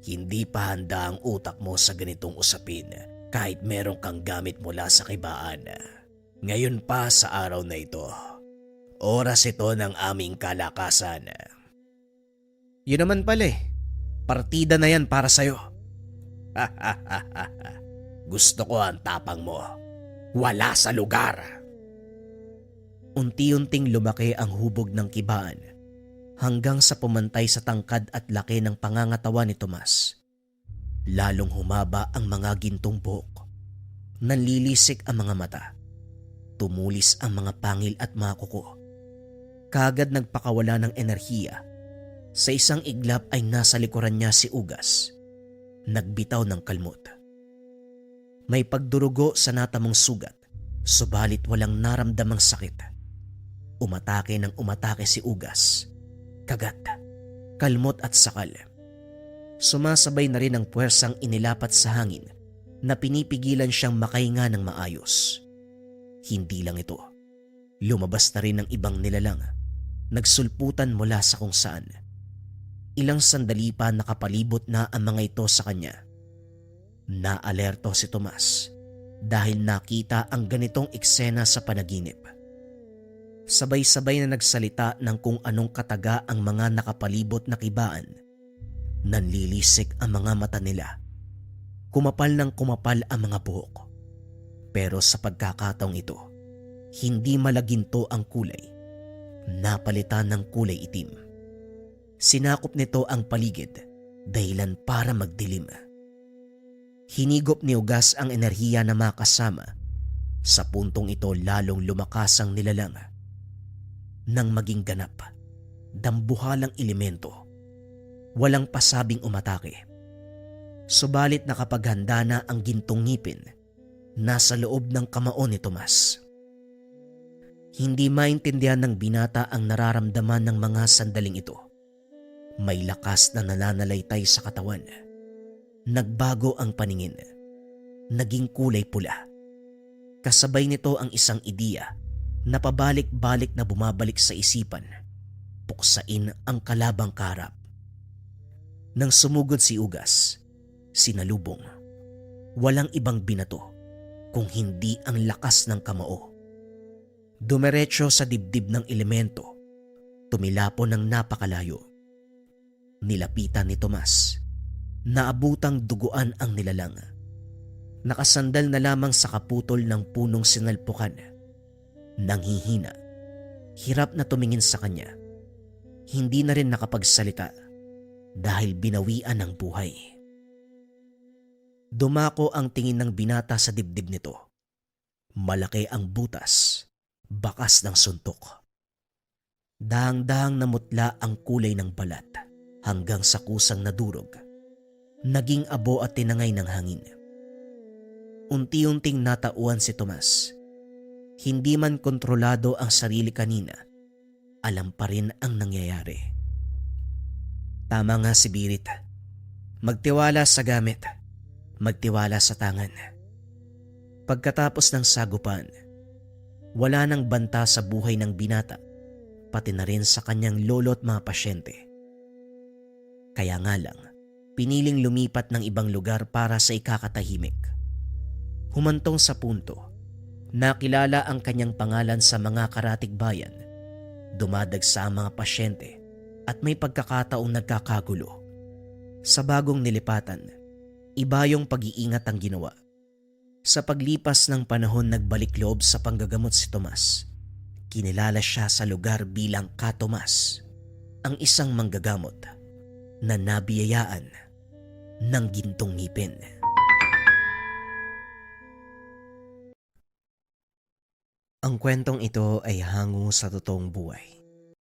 Speaker 3: Hindi pa handa ang utak mo sa ganitong usapin kahit meron kang gamit mula sa kibaan. Ngayon pa sa araw na ito, oras ito ng aming kalakasan.
Speaker 1: Yun naman pala partida na yan para sa'yo.
Speaker 3: Gusto ko ang tapang mo. Wala sa lugar.
Speaker 1: Unti-unting lumaki ang hubog ng kibaan hanggang sa pumantay sa tangkad at laki ng pangangatawan ni Tomas. Lalong humaba ang mga gintong buhok. Nanlilisik ang mga mata. Tumulis ang mga pangil at mga kuko. Kagad nagpakawala ng enerhiya. Sa isang iglap ay nasa likuran niya si Ugas. Nagbitaw ng kalmot. May pagdurugo sa natamong sugat, subalit walang naramdamang sakit. Umatake ng umatake si Ugas. Kagat, kalmot at sakal. Sumasabay na rin ang puwersang inilapat sa hangin na pinipigilan siyang makahinga ng maayos. Hindi lang ito. Lumabas na rin ang ibang nilalang. Nagsulputan mula sa kung saan. Ilang sandali pa nakapalibot na ang mga ito sa kanya. Naalerto si Tomas dahil nakita ang ganitong eksena sa panaginip. Sabay-sabay na nagsalita ng kung anong kataga ang mga nakapalibot na kibaan. Nanlilisik ang mga mata nila. Kumapal ng kumapal ang mga buhok. Pero sa pagkakataong ito, hindi malaginto ang kulay. Napalitan ng kulay itim. Sinakop nito ang paligid, dahilan para magdilim. Hinigop ni Ugas ang enerhiya na makasama. Sa puntong ito lalong lumakas ang nilalang. Nang maging ganap, dambuhalang elemento. Walang pasabing umatake. Subalit nakapaghanda na ang gintong ngipin. Nasa loob ng kamao ni Tomas. Hindi maintindihan ng binata ang nararamdaman ng mga sandaling ito. May lakas na nananalaytay sa katawan. Nagbago ang paningin. Naging kulay pula. Kasabay nito ang isang ideya na pabalik-balik na bumabalik sa isipan. Puksain ang kalabang karap. Nang sumugod si Ugas, sinalubong. Walang ibang binato kung hindi ang lakas ng kamao. Dumiretso sa dibdib ng elemento. Tumilapo ng napakalayo. Nilapitan ni Tomas. Naabutang duguan ang nilalang. Nakasandal na lamang sa kaputol ng punong sinalpukan. Nanghihina. Hirap na tumingin sa kanya. Hindi na rin nakapagsalita dahil binawian ng buhay. Dumako ang tingin ng binata sa dibdib nito. Malaki ang butas, bakas ng suntok. Dahang-dahang namutla ang kulay ng balat hanggang sa kusang nadurog. Naging abo at tinangay ng hangin. Unti-unting natauan si Tomas. Hindi man kontrolado ang sarili kanina, alam pa rin ang nangyayari. Tama nga si Birit. Magtiwala sa gamit, magtiwala sa tangan. Pagkatapos ng sagupan, wala nang banta sa buhay ng binata, pati na rin sa kanyang lolo at mga pasyente. Kaya nga lang, piniling lumipat ng ibang lugar para sa ikakatahimik. Humantong sa punto, nakilala ang kanyang pangalan sa mga karatig bayan, dumadagsa ang mga pasyente at may pagkakataong nagkakagulo. Sa bagong nilipatan, iba yung pag-iingat ang ginawa. Sa paglipas ng panahon nagbalik loob sa panggagamot si Tomas. Kinilala siya sa lugar bilang Ka Tomas, ang isang manggagamot na nabiyayaan ng gintong ngipin. Ang kwentong ito ay hango sa totoong buhay.